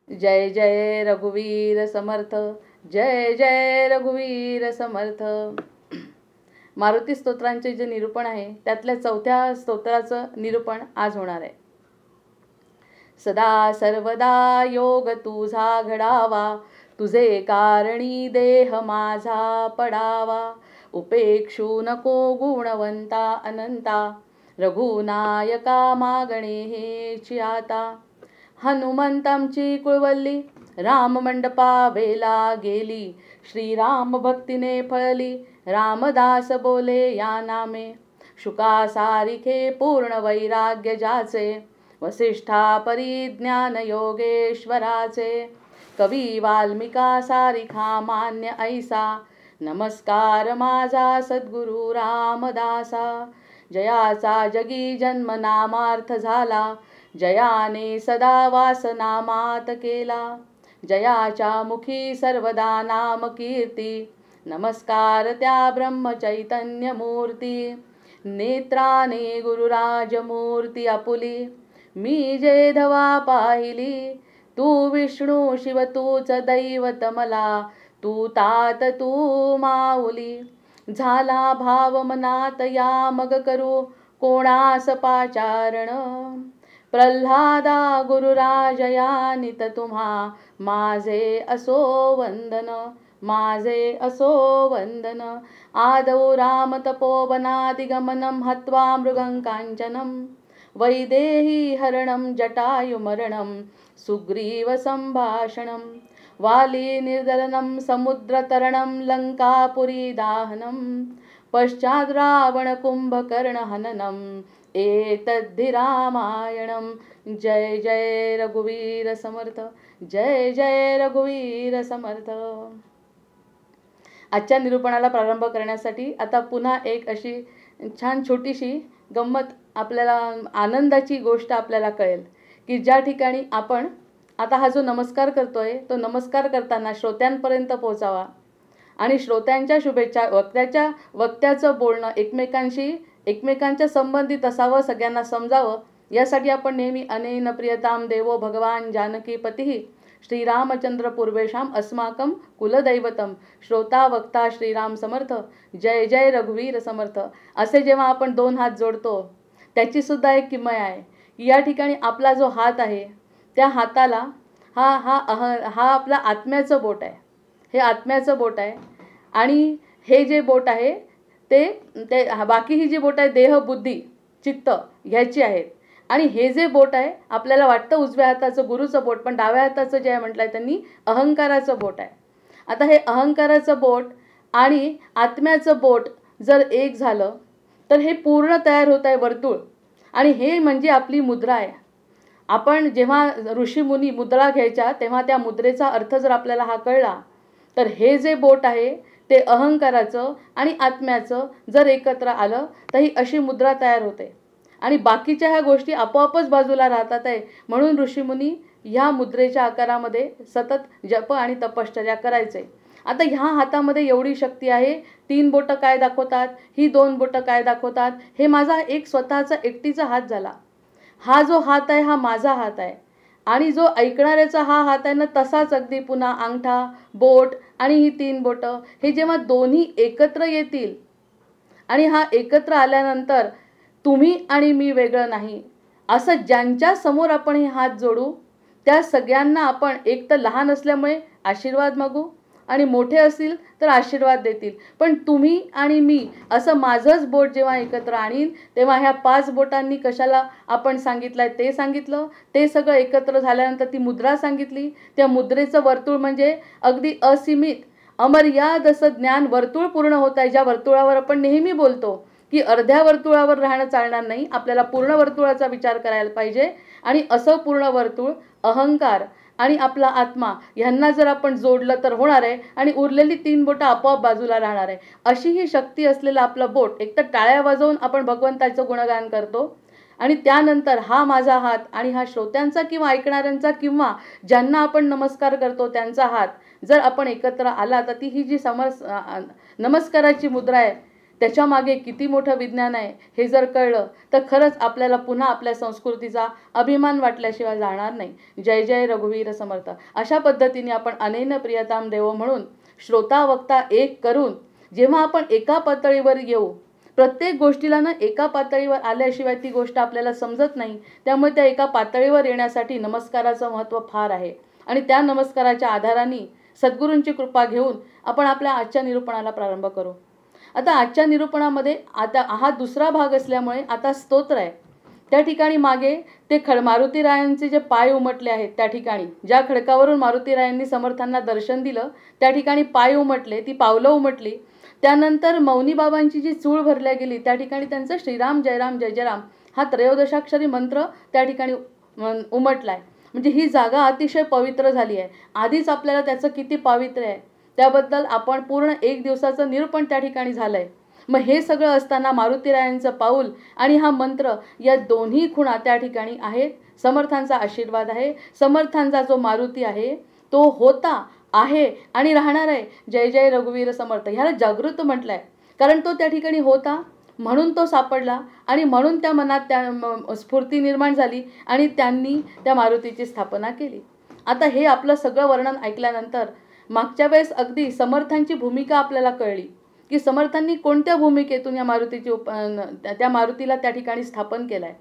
जय जय रघुवीर समर्थ, जय जय रघुवीर समर्थ. मारुती स्तोत्रांचे जे निरूपण आहे त्यातल्या 4थ्या स्तोत्राचं निरूपण आज होणार आहे. सदा सर्वदा योग तुझा घडावा, तुझे कारणी देह माझा पडावा. उपेक्षू नको गुणवंता अनंता, रघुनायका मागणे हेची आता. हनुमंतांची कुळवल्ली राम मंडपा वेला गेली, श्रीराम भक्तीने फळली, रामदास बोले या नामे. शुका सारिखे पूर्ण वैराग्य जाचे, वसिष्ठा परिज्ञान योगेश्वराचे. कवी वाल्मिका सारिखा मान्य ऐसा, नमस्कार माझा सद्गुरु रामदासा. जयाचा जगी जन्म नामार्थ झाला, जयाने सदा वासनामात केला. जयाच्या मुखी सर्वदा नाम कीर्ती, नमस्कार त्या ब्रह्मचैतन्य मूर्ती. नेत्राने गुरुराजमूर्ती आपुली, मी जे धवा पाहिली. तू विष्णू शिव तूच दैवत मला, तू तात तू माऊली. झाला भाव मनात या मग करू कोणास पाचारण. प्रल्हादा गुरुराजया नित तुम्हा, माझे असो वंदन, माझे असो वंदन. आदौ राम तपोवनादिगमनं हत्वा मृगं कांचनं, वैदेही हरणं जटायुमरणं, सुग्रीव संभाषणं. वाली निर्दलनं समुद्रतरणं, लंकापुरी दाहनं, पश्चाद् रावण कुंभकर्ण हननं, एतद्धि रामायणं. जय जय रघुवीर समर्थ, जय जय रघुवीर समर्थ. आजच्या निरूपणाला प्रारंभ करण्यासाठी आता पुन्हा एक अशी छान छोटीशी गंमत, आपल्याला आनंदाची गोष्ट आपल्याला कळेल की ज्या ठिकाणी आपण आता हा जो नमस्कार करतोय तो नमस्कार करताना श्रोत्यांपर्यंत पोहोचावा आणि श्रोत्यांच्या शुभेच्छा, वक्त्याचं बोलणं एकमेकांच्या संबंधित असावं, सगळ्यांना समजावं. यासाठी आपण नेहमी अनेन प्रियताम देवो भगवान जानकीपती श्रीरामचंद्र पूर्वेशाम अस्माकं कुलदैवतम, श्रोता वक्ता श्रीराम समर्थ, जय जय रघुवीर समर्थ असे जेव्हा आपण 2 हात जोडतो त्याची सुद्धा एक किमया आहे. या ठिकाणी आपला जो हात आहे त्या हाताला हा आपला आत्म्याचं बोट आहे. हे आत्म्याचं बोट आहे आणि हे जे बोट आहे ते बाकी ही जी बोट आहे देह बुद्धी चित्त ह्याची आहेत. आणि हे जे बोट आहे आपल्याला वाटतं उजव्या हाताचं गुरुचं बोट, पण डाव्या हाताचं जे आहे म्हटलं आहे त्यांनी अहंकाराचं बोट आहे. आता हे अहंकाराचं बोट आणि आत्म्याचं बोट जर एक झालं तर हे पूर्ण तयार होत आहे वर्तुळ. आणि हे म्हणजे आपली मुद्रा आहे. आपण जेव्हा ऋषीमुनी मुद्रा घ्यायच्या तेव्हा त्या मुद्रेचा अर्थ जर आपल्याला हा कळला तर हे जे बोट आहे ते अहंकाराचं आणि आत्म्याचं जर एकत्र आलं तर ही अशी मुद्रा तयार होते आणि बाकीच्या ह्या गोष्टी आपोआपच बाजूला राहतात आहे. म्हणून ऋषीमुनी ह्या मुद्रेच्या आकारामध्ये सतत जप आणि तपश्चर्या करायचे. आता ह्या हातामध्ये एवढी शक्ती आहे. 3 बोटं काय दाखवतात, ही 2 बोटं काय दाखवतात. हे माझा एक स्वतःचा एकटीचा हात झाला. हा जो हात आहे हा माझा हात आहे आणि जो ऐकणाऱ्याचा हा हात आहे ना तसाच अगदी पुन्हा अंगठा, बोट आणि ही 3 बोटं हे जेव्हा दोन्ही एकत्र येतील आणि हा एकत्र आल्यानंतर तुम्ही आणि मी वेगळं नाही असं ज्यांच्या समोर आपण हे हात जोडू त्या सगळ्यांना आपण एक तर लहान असल्यामुळे आशीर्वाद मागू आणि मोठे असतील तर आशीर्वाद देतील. पण तुम्ही आणि मी असं माझंच बोट जेव्हा एकत्र आणीन तेव्हा ह्या 5 बोटांनी कशाला आपण सांगितलंय ते सांगितलं. ते सगळं एकत्र झाल्यानंतर ती मुद्रा सांगितली. त्या मुद्रेचं वर्तुळ म्हणजे अगदी असीमित अमर्याद असं ज्ञान वर्तुळ पूर्ण होत आहे. ज्या वर्तुळावर आपण नेहमी बोलतो की अर्ध्या वर्तुळावर राहणं चालणार नाही, आपल्याला पूर्ण वर्तुळाचा विचार करायला पाहिजे. आणि असं पूर्ण वर्तुळ अहंकार आणि आपला आत्मा ह्यांना जर आपण जोडलं तर होणार आहे आणि उरलेली 3 बोटं आपोआप बाजूला राहणार आहे. अशी ही शक्ती असलेलं आपलं बोट एक तर टाळ्या वाजवून आपण भगवंताचं गुणगान करतो आणि त्यानंतर हा माझा हात आणि हा श्रोत्यांचा किंवा ऐकणाऱ्यांचा किंवा ज्यांना आपण नमस्कार करतो त्यांचा हात जर आपण एकत्र आला तर ती ही जी नमस्काराची मुद्रा आहे त्याच्यामागे किती मोठं विज्ञान आहे हे जर कळलं तर खरंच आपल्याला पुन्हा आपल्या संस्कृतीचा अभिमान वाटल्याशिवाय जाणार नाही. जय जय रघुवीर समर्थ. अशा पद्धतीने आपण अनेन प्रियताम देव म्हणून श्रोता वक्ता एक करून जेव्हा आपण एका पातळीवर येऊ, प्रत्येक गोष्टीला ना एका पातळीवर आल्याशिवाय ती गोष्ट आपल्याला समजत नाही. त्यामुळे त्या एका पातळीवर येण्यासाठी नमस्काराचं महत्त्व फार आहे. आणि त्या नमस्काराच्या आधाराने सद्गुरूंची कृपा घेऊन आपण आपल्या आजच्या निरूपणाला प्रारंभ करू. आता आजच्या निरूपणामध्ये आता हा दुसरा भाग असल्यामुळे आता स्तोत्र आहे. त्या ठिकाणी मागे ते मारुतीरायांचे जे पाय उमटले आहेत, त्या ठिकाणी ज्या खडकावरून मारुतीरायांनी समर्थांना दर्शन दिलं त्या ठिकाणी पाय उमटले, ती पावलं उमटली. त्यानंतर मौनी बाबांची जी चूळ भरल्या गेली त्या ठिकाणी त्यांचं श्रीराम जयराम जय जयराम हा त्रयोदशाक्षरी मंत्र त्या ठिकाणी उमटलाय. म्हणजे ही जागा अतिशय पवित्र झाली आहे. आधीच आपल्याला त्याचं किती पावित्र्य आहे त्याबद्दल आपण पूर्ण एक दिवसाचं निरूपण त्या ठिकाणी झालंय. मग हे सगळं असताना मारुतीरायांचं पाऊल आणि हा मंत्र या दोन्ही खुणा त्या ठिकाणी आहेत. समर्थांचा आशीर्वाद आहे. समर्थांचा जो मारुती आहे तो होता, आहे आणि राहणार आहे. जय जय रघुवीर समर्थ. ह्याला जागृत म्हटलंय कारण तो त्या ठिकाणी होता म्हणून तो सापडला आणि म्हणून त्या मनात त्या स्फूर्ती निर्माण झाली आणि त्यांनी त्या मारुतीची स्थापना केली. आता हे आपलं सगळं वर्णन ऐकल्यानंतर मागच्या वेळेस अगदी समर्थांची भूमिका आपल्याला कळली की समर्थांनी कोणत्या भूमिकेतून या मारुतीची त्या मारुतीला त्या ठिकाणी स्थापन केलं आहे.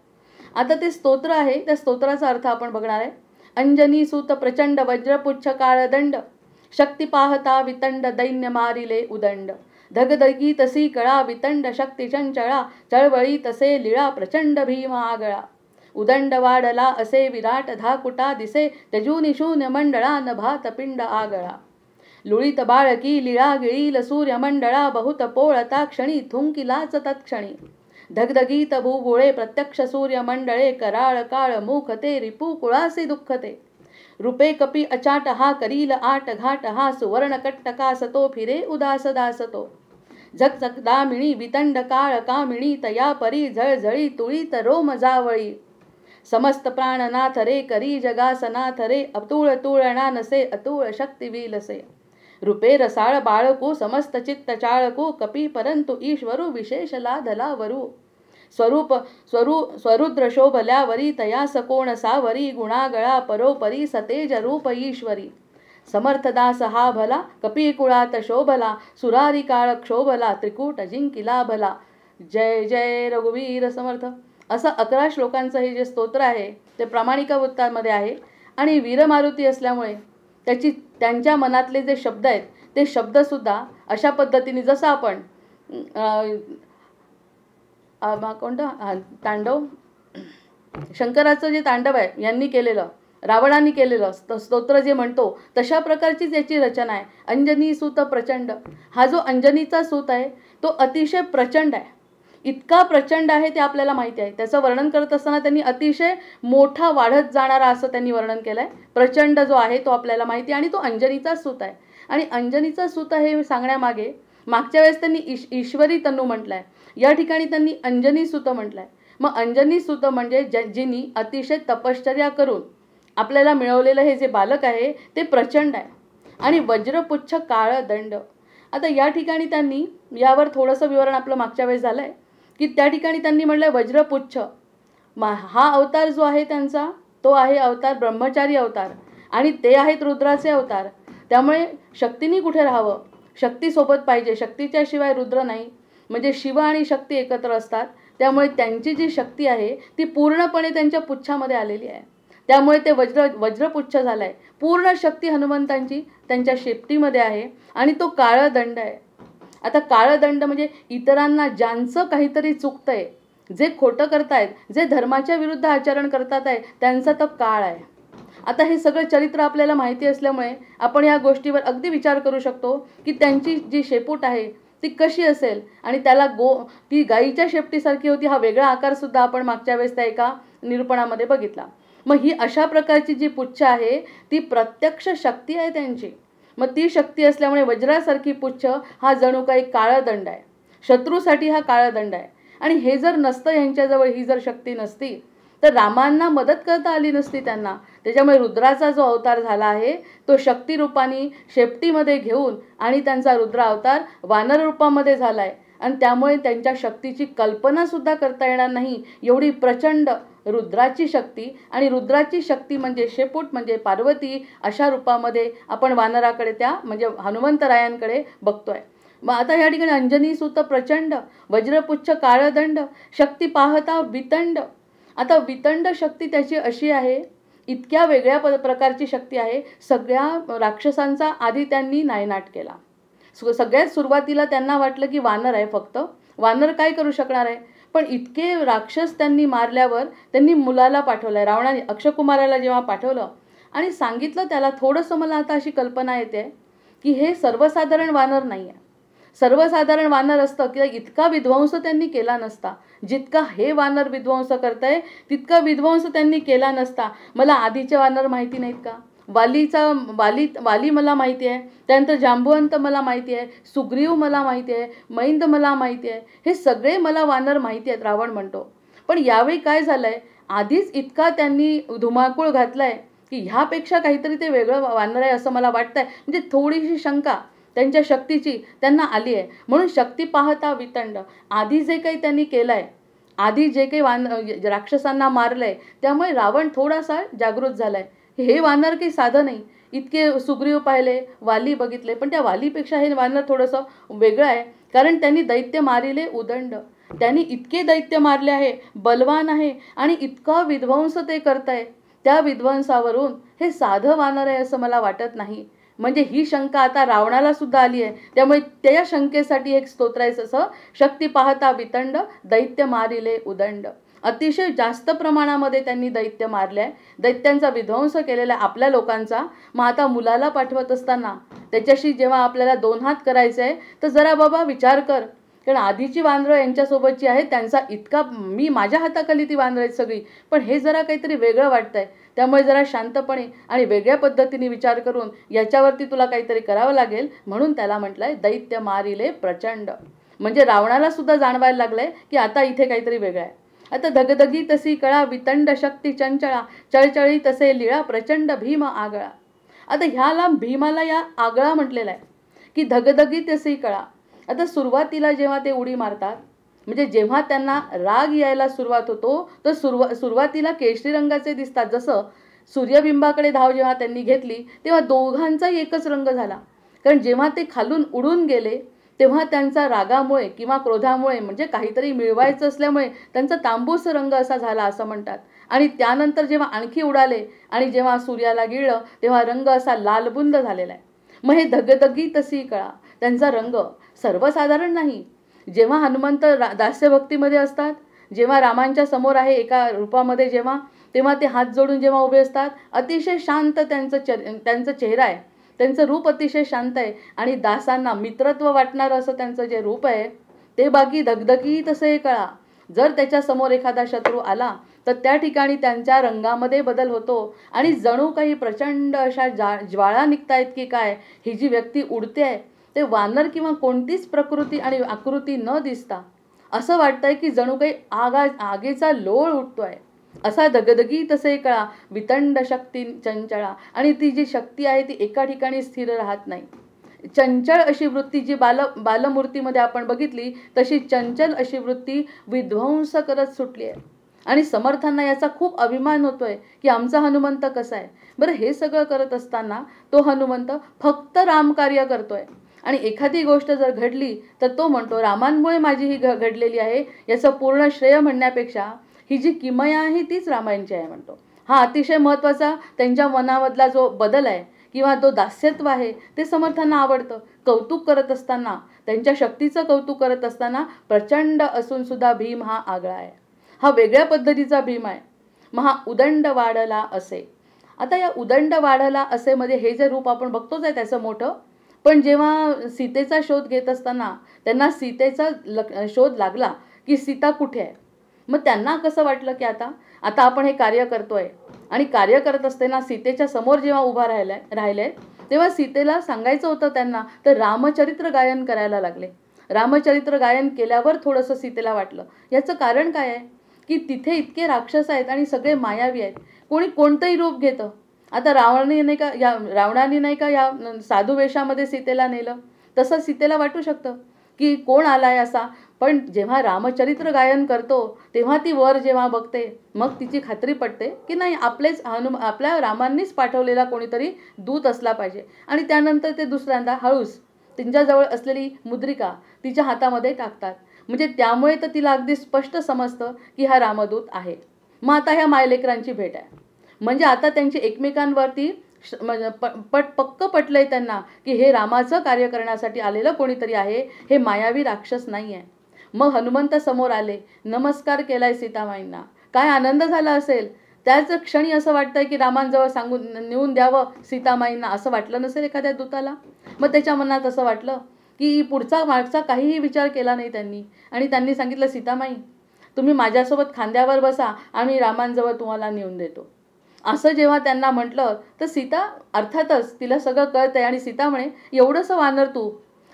आता ते स्तोत्र आहे, त्या स्तोत्राचा अर्थ आपण बघणार आहे. अंजनी सूत प्रचंड वज्रपुच्छ काळदंड शक्ती पाहता वितंड दैन्य मारिले उदंड धगधगी तसी कळा वितंड शक्ती चंचळा चळवळी तसे लीळा प्रचंड भीमा आगळा उदंड वाढला असे विराट धाकुटा दिसे त्यजूनि शून्य मंडळा नभात पिंड आगळा लुळीत बाळकी लीळा गिळील सूर्यमंडळा बहुत पोळता क्षणी थुंकिलाच तत्क्षणी धगधगीत भूगोळे प्रत्यक्ष सूर्यमंडळे कराळ काळ मुखते रिपू कुळासे दुःखते रूपे कपी अचाट हा करील आट घाट हा सुवर्ण कट्टका सतो फिरे उदास दासतो झकझक दामिणी वितंड काळ कामिणी तया परी झळझळी तुळीत रोम जावळी समस्त प्राणनाथ रे करी जगासनाथ रे अतुळ तुळणा नसे अतुळ शक्ती विलसे रूपे रसाळ बाळकू समस्त चित्त चाळकू कपी परंतु ईश्वरू विशेष लाधला वरू स्वरुद्र शोभल्यावरी तया सकोण सावरी गुणागळा परोपरी सतेज रूप ईश्वरी समर्थदास हा भला कपी कुळात शोभला सुरारी काळ क्षोभला त्रिकूट जिंकिला भला. जय जय रघुवीर समर्थ. असं 11 श्लोकांचं हे जे स्तोत्र आहे ते प्रामाणिका वृत्तामध्ये आहे आणि वीरमारुती असल्यामुळे त्यांच्या मनातले जे शब्द आहेत ते शब्दसुद्धा अशा पद्धतीने जसं आपण कोणतं तांडव शंकराचं जे तांडव आहे यांनी केलेलं, रावणाने केलेलं स्तोत्र जे म्हणतो तशा प्रकारचीच याची रचना आहे. अंजनी सूत प्रचंड. हा जो अंजनीचा सूत आहे तो अतिशय प्रचंड आहे. इतका प्रचंड आहे ते आपल्याला माहिती आहे. त्याचं वर्णन करत असताना त्यांनी अतिशय मोठा वाढत जाणारा असं त्यांनी वर्णन केलं आहे. प्रचंड जो आहे तो आपल्याला माहिती आहे आणि तो अंजनीचा सूत आहे. आणि अंजनीचा सूत हे सांगण्यामागे मागच्या वेळेस त्यांनी ईश्वरी तनू म्हटलं आहे, या ठिकाणी त्यांनी अंजनी सूत म्हटलं आहे. मग अंजनी सूत म्हणजे जिनी अतिशय तपश्चर्या करून आपल्याला मिळवलेलं हे जे बालक आहे ते प्रचंड आहे. आणि वज्रपुच्छ काळ दंड. आता या ठिकाणी त्यांनी यावर थोडंसं विवरण आपलं मागच्या वेळेस झालं आहे की त्या ठिकाणी त्यांनी म्हटलं वज्रपुच्छ. हा अवतार जो आहे त्यांचा तो आहे अवतार ब्रह्मचारी अवतार आणि ते आहेत रुद्राचे अवतार. त्यामुळे शक्तीने कुठे राहावं, शक्तीसोबत पाहिजे. शक्तीच्या शिवाय रुद्र नाही. म्हणजे शिव आणि शक्ती एकत्र असतात. त्यामुळे त्यांची जी शक्ती आहे ती पूर्णपणे त्यांच्या पुच्छामध्ये आलेली आहे. त्यामुळे ते वज्रपुच्छ झालाय. पूर्ण शक्ती हनुमंतांची त्यांच्या शेपटीमध्ये आहे आणि तो काळदंड आहे. आता काळदंड म्हणजे इतरांना ज्यांचं काहीतरी चुकतंय, जे खोटं करतायत, जे धर्माच्या विरुद्ध आचरण करतात आहे त्यांचा तो काळ आहे. आता हे सगळं चरित्र आपल्याला माहिती असल्यामुळे आपण या गोष्टीवर अगदी विचार करू शकतो की त्यांची जी शेपूट आहे ती कशी असेल आणि त्याला ती गाईच्या शेपटीसारखी होती. हा वेगळा आकार सुद्धा आपण मागच्या वेळेस त्या एका निरूपणामध्ये बघितला. मग ही अशा प्रकारची जी पुच्छ आहे ती प्रत्यक्ष शक्ती आहे त्यांची. मग ती शक्ती असल्यामुळे वज्रासारखी पुच्छ हा जणू काही काळदंड आहे. शत्रूसाठी हा काळदंड आहे. आणि हे जर नसतं यांच्याजवळ, ही जर शक्ती नसती तर रामांना मदत करता आली नसती त्यांना. त्याच्यामुळे रुद्राचा जो अवतार झाला आहे तो शक्ती रूपाने शेपटीमध्ये घेऊन आणि त्यांचा रुद्र अवतार वानर रूपामध्ये झाला आहे. आणि त्यामुळे त्यांच्या शक्तीची कल्पनासुद्धा करता येणार नाही, एवढी प्रचंड रुद्राची शक्ती. आणि रुद्राची शक्ती म्हणजे शेपूट म्हणजे पार्वती, अशा रूपामध्ये आपण वानराकडे त्या म्हणजे हनुमंतरायांकडे बघतोय. मग आता या ठिकाणी अंजनी सुत प्रचंड, वज्रपुच्छ काळदंड, शक्ती पाहता वितंड. आता वितंड शक्ती त्याची अशी आहे, इतक्या वेगळ्या प्रकारची शक्ती आहे. सगळ्या राक्षसांचा आधी त्यांनी नायनाट केला. सगळ्यात सुरुवातीला त्यांना वाटलं की वानर आहे, फक्त वानर काय करू शकणार आहे. पण इतके राक्षस त्यांनी मारल्यावर त्यांनी मुलाला पाठवलं, रावणाने अक्षकुमाराला जेव्हा पाठवलं आणि सांगितलं त्याला, थोडंसं मला आता अशी कल्पना येते की हे सर्वसाधारण वानर नाही आहे. सर्वसाधारण वानर असतं की इतका विध्वंस त्यांनी केला नसता. जितका हे वानर विध्वंस करताय तितका विध्वंस त्यांनी केला नसता. मला आधीचे वानर माहिती नाहीत का? वाली मला माहिती आहे, त्यानंतर जांबुवंत मला माहिती आहे, सुग्रीव मला माहिती आहे, मैंद मला माहिती आहे. हे सगळे मला वानर माहिती आहेत, रावण म्हणतो. पण यावेळी काय झालंय, आधीच इतका त्यांनी धुमाकूळ घातलाय की ह्यापेक्षा काहीतरी ते वेगळं वानर आहे असं मला वाटतंय. म्हणजे थोडीशी शंका त्यांच्या शक्तीची त्यांना आली आहे. म्हणून शक्ती पाहता वितंड, आधी जे काही त्यांनी केलंय, आधी जे काही राक्षसांना मारलंय, त्यामुळे रावण थोडासा जागृत झालाय. हे वानर काही साधं नाही. इतके सुग्रीव पाहिले, वाली बघितले, पण त्या वालीपेक्षा हे वानर थोडंसं वेगळं आहे. कारण त्यांनी दैत्य मारिले उदंड, त्यांनी इतके दैत्य मारले आहे, बलवान आहे आणि इतका विध्वंस ते करताय. त्या विध्वंसावरून हे साधं वानर आहे असं मला वाटत नाही. म्हणजे ही शंका आता रावणाला सुद्धा आली आहे. त्यामुळे त्या शंकेसाठी एक स्तोत्र आहे असं, शक्ती पाहता वितंड, दैत्य मारिले उदंड. अतिशय जास्त प्रमाणामध्ये त्यांनी दैत्य मारले, दैत्यांचा विध्वंस केलेला आपल्या लोकांचा. मग आता मुलाला पाठवत असताना त्याच्याशी जेव्हा आपल्याला दोन हात करायचे आहे, तर जरा बाबा विचार कर. कारण आधीची वानरं यांच्यासोबतची आहेत, त्यांचा इतका माझ्या हाताखाली ती वानरं आहेत सगळी, पण हे जरा काहीतरी वेगळं वाटतंय. त्यामुळे जरा शांतपणे आणि वेगळ्या पद्धतीने विचार करून याच्यावरती तुला काहीतरी करावं लागेल. म्हणून त्याला म्हटलंय दैत्य मारिले प्रचंड. म्हणजे रावणाला सुद्धा जाणवायला लागलंय की आता इथे काहीतरी वेगळं आहे. आता धगधगी तसी कळा, वितंड शक्ती चंचळा, चळचळी तसे लीळा, प्रचंड भीम आगळा. आता ह्याला भीमाला या आगळा म्हटलेला आहे की धगधगी तसी कळा. आता सुरुवातीला जेव्हा ते उडी मारतात, म्हणजे जेव्हा त्यांना राग यायला सुरुवात होतो, तर सुरुवातीला केशरी रंगाचे दिसतात. जसं सूर्यबिंबाकडे धाव जेव्हा त्यांनी घेतली तेव्हा दोघांचाही एकच रंग झाला. कारण जेव्हा ते खालून उडून गेले तेव्हा त्यांचा रागामुळे किंवा क्रोधामुळे, म्हणजे काहीतरी मिळवायचं असल्यामुळे त्यांचा तांबूस रंग असा झाला असं म्हणतात. आणि त्यानंतर जेव्हा आणखी उडाले आणि जेव्हा सूर्याला गिळलं तेव्हा रंग असा लालबुंद झालेला आहे. मग हे धगधगी तसी कळा, त्यांचा रंग सर्वसाधारण नाही. जेव्हा हनुमंत दास्यभक्तीमध्ये असतात, जेव्हा रामांच्या समोर आहे एका रूपामध्ये, तेव्हा ते हात जोडून जेव्हा उभे असतात, अतिशय शांत त्यांचं चेहरा आहे, त्यांचं रूप अतिशय शांत आहे. आणि दासांना मित्रत्व वाटणारं असं त्यांचं जे रूप आहे ते बाकी धगधगी तसे कळा. जर त्याच्यासमोर एखादा शत्रू आला तर त्या ठिकाणी त्यांच्या रंगामध्ये बदल होतो आणि जणू काही प्रचंड अशा ज्वाळा निघतायत की काय. ही जी व्यक्ती उडते आहे ते वानर किंवा कोणतीच प्रकृती आणि आकृती न दिसता असं वाटतंय की जणू काही आगीचा लोळ उठतोय. असा धगधगी तसे कळा, वितंड शक्ती चंचळा. आणि ती जी शक्ती आहे ती एका ठिकाणी स्थिर राहत नाही. चंचल अशी वृत्ती जी बालमूर्तीमध्ये आपण बघितली, तशी चंचल अशी वृत्ती विध्वंस करत सुटली आहे. आणि समर्थांना याचा खूप अभिमान होतोय की आमचा हनुमंत कसा आहे. बरं, हे सगळं करत असताना तो हनुमंत फक्त रामकार्य करतोय. आणि एखादी गोष्ट जर घडली तर तो म्हणतो रामांमुळे माझी ही घडलेली आहे, याचं पूर्ण श्रेय म्हणण्यापेक्षा ही जी किमया आहे तीच रामायणची आहे म्हणतो. हा अतिशय महत्त्वाचा त्यांच्या मनामधला जो बदल आहे किंवा तो दास्यत्व आहे ते समर्थांना आवडतं. कौतुक करत असताना, त्यांच्या शक्तीचं कौतुक करत असताना प्रचंड असून सुद्धा भीम हा आगळा आहे, हा वेगळ्या पद्धतीचा भीम आहे. मग हा उदंड वाढला असे. आता या उदंड वाढला असे मध्ये हे जे रूप आपण बघतोच आहे त्याचं मोठं, पण जेव्हा सीतेचा शोध घेत असताना त्यांना सीतेचा शोध लागला की सीता कुठे आहे. मग त्यांना कसं वाटलं की आता आपण हे कार्य करतोय. आणि कार्य करत असताना सीतेच्या समोर जेव्हा उभा राहिले तेव्हा सीतेला सांगायचं होतं त्यांना, तर रामचरित्र गायन करायला लागले. रामचरित्र गायन केल्यावर थोडंसं सीतेला वाटलं. याचं कारण काय आहे की तिथे इतके राक्षस आहेत आणि सगळे मायावी आहेत, कोणी कोणतंही रूप घेतं. आता रावणाने नाही का या साधू वेशामध्ये सीतेला नेलं, तसं सीतेला वाटू शकतं की कोण आलाय असा. पण जेव्हा रामचरित्र गायन करतो तेव्हा ती वर जेव्हा बघते मग तिची खात्री पडते की नाही, आपलेच आपल्या रामांनीच पाठवलेला कोणीतरी दूत असला पाहिजे. आणि त्यानंतर ते दुसऱ्यांदा हळूच तिच्याजवळ असलेली मुद्रिका तिच्या हातामध्ये टाकतात. म्हणजे त्यामुळे तर तिला अगदी स्पष्ट समजतं की हा रामदूत आहे. मग आता ह्या मायलेकरांची भेट आहे. म्हणजे आता त्यांची एकमेकांवरती पक्क पटलंय त्यांना की हे रामाचं कार्य करण्यासाठी आलेलं कोणीतरी आहे, हे मायावी राक्षस नाही आहे. मग हनुमंत समोर आले, नमस्कार केलाय सीतामाईंना. काय आनंद झाला असेल. त्याच क्षणी असं वाटतंय की रामांजवळ सांगून नेऊन द्यावं सीतामाईंना, असं वाटलं नसेल एखाद्या दूताला. मग त्याच्या मनात असं वाटलं की पुढचा मागचा काहीही विचार केला नाही त्यांनी. आणि त्यांनी सांगितलं, सीतामाई तुम्ही माझ्यासोबत खांद्यावर बसा, आम्ही रामांजवळ तुम्हाला नेऊन देतो. असं जेव्हा त्यांना म्हटलं तर सीता अर्थातच तिला सगळं कळतंय. आणि सीता म्हणे, एवढंसं वानर तू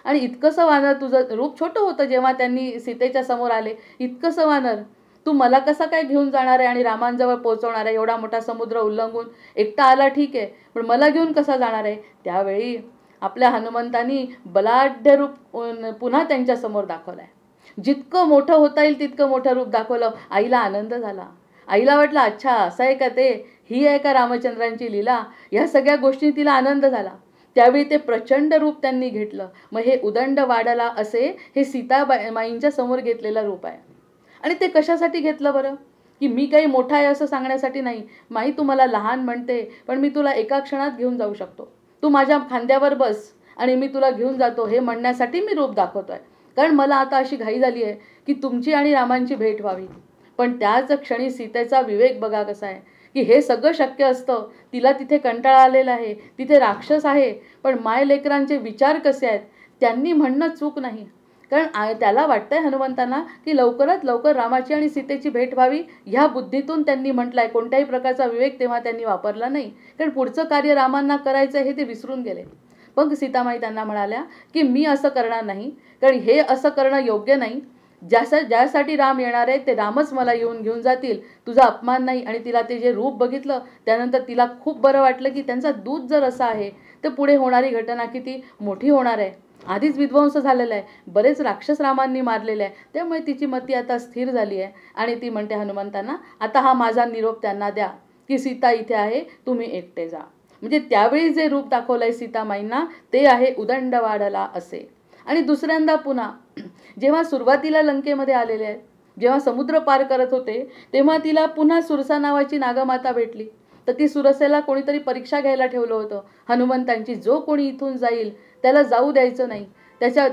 आणि इतकंसं वानर, तुझं रूप छोटं होतं जेव्हा त्यांनी सीतेच्या समोर आले, इतकंसं वानर तू मला कसा काय घेऊन जाणार आहे आणि रामांजवळ पोहोचवणार आहे. एवढा मोठा समुद्र उल्लंघून एकटा आला ठीक आहे, पण मला घेऊन कसा जाणार आहे. त्यावेळी आपल्या हनुमंतांनी बलाढ्य रूप पुन्हा त्यांच्यासमोर दाखवलं आहे. जितकं मोठं होता येईल तितकं मोठं रूप दाखवलं. आईला आनंद झाला. आईला वाटलं, अच्छा असं आहे का ते, ही आहे का रामचंद्रांची लीला. ह्या सगळ्या गोष्टी तिला आनंद झाला. त्यावेळी ते प्रचंड रूप त्यांनी घेतलं. मग हे उदंड वाढला असे हे सीतामाईंच्या समोर घेतलेलं रूप आहे. आणि ते कशासाठी घेतलं बरं, की मी काही मोठा आहे असं सांगण्यासाठी नाही. माई तू मला लहान म्हणते, पण मी तुला एका क्षणात घेऊन जाऊ शकतो. तू माझ्या खांद्यावर बस आणि मी तुला घेऊन जातो, हे म्हणण्यासाठी मी रूप दाखवतोय. कारण मला आता अशी घाई झाली आहे की तुमची आणि रामांची भेट व्हावी. पण त्याच क्षणी सीतेचा विवेक बघा कसा आहे, की हे सगळं शक्य असतं. तिला तिथे कंटाळा आलेला आहे, तिथे राक्षस आहे, पण मायलेकरांचे विचार कसे आहेत त्यांनी म्हणणं चूक नाही. कारण त्याला वाटतंय हनुमंतांना की लवकरात लवकर रामाची आणि सीतेची भेट व्हावी, ह्या बुद्धीतून त्यांनी म्हटलंय. कोणत्याही प्रकारचा विवेक तेव्हा त्यांनी वापरला नाही, कारण पुढचं कार्य रामांना करायचं हे ते विसरून गेले. मग सीतामाई त्यांना म्हणाल्या की मी असं करणार नाही, कारण हे असं करणं योग्य नाही. ज्यासाठी राम येणार आहे ते रामच मला घेऊन जातील, तुझा अपमान नाही. आणि तिला ते जे रूप बघितलं त्यानंतर तिला खूप बरं वाटलं की त्यांचा दूत जर असा आहे तर पुढे होणारी घटना किती मोठी होणार आहे. आधीच विध्वंस झालेला आहे, बरेच राक्षस रामांनी मारलेले आहे. त्यामुळे तिची मती आता स्थिर झाली आहे. आणि ती म्हणते हनुमंतांना, आता हा माझा निरोप त्यांना द्या की सीता इथे आहे, तुम्ही एकटे जा. म्हणजे त्यावेळी जे रूप दाखवलंय सीतामाईंना ते आहे उदंड वाढला असे. आणि दुसऱ्यांदा पुन्हा जेव्हा सुरुवातीला लंकेमध्ये आलेले आहेत, जेव्हा समुद्र पार करत होते, तेव्हा तिला पुन्हा सुरसा नावाची नागमाता भेटली. तर ती सुरसेला कोणीतरी परीक्षा घ्यायला ठेवलं होतं हनुमंतांची. जो कोणी इथून जाईल त्याला जाऊ द्यायचं नाही.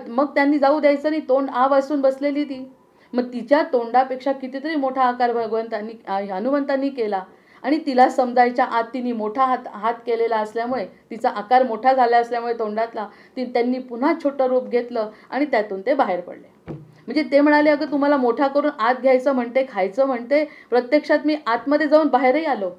मग त्यांनी जाऊ द्यायचं नाही, तोंड आ वासून बसलेली ती. मग तिच्या तोंडापेक्षा कितीतरी मोठा आकार हनुमंतांनी केला. आणि तिला समजायच्या आत तिने मोठा हात केलेला असल्यामुळे, तिचा आकार मोठा झाला असल्यामुळे तोंडातला, त्यांनी पुन्हा छोटं रूप घेतलं आणि त्यातून ते बाहेर पडले. म्हणजे ते म्हणाले, अगं तुम्हाला मोठा करून आत घ्यायचं म्हणते, खायचं म्हणते, प्रत्यक्षात मी आतमध्ये जाऊन बाहेरही आलो.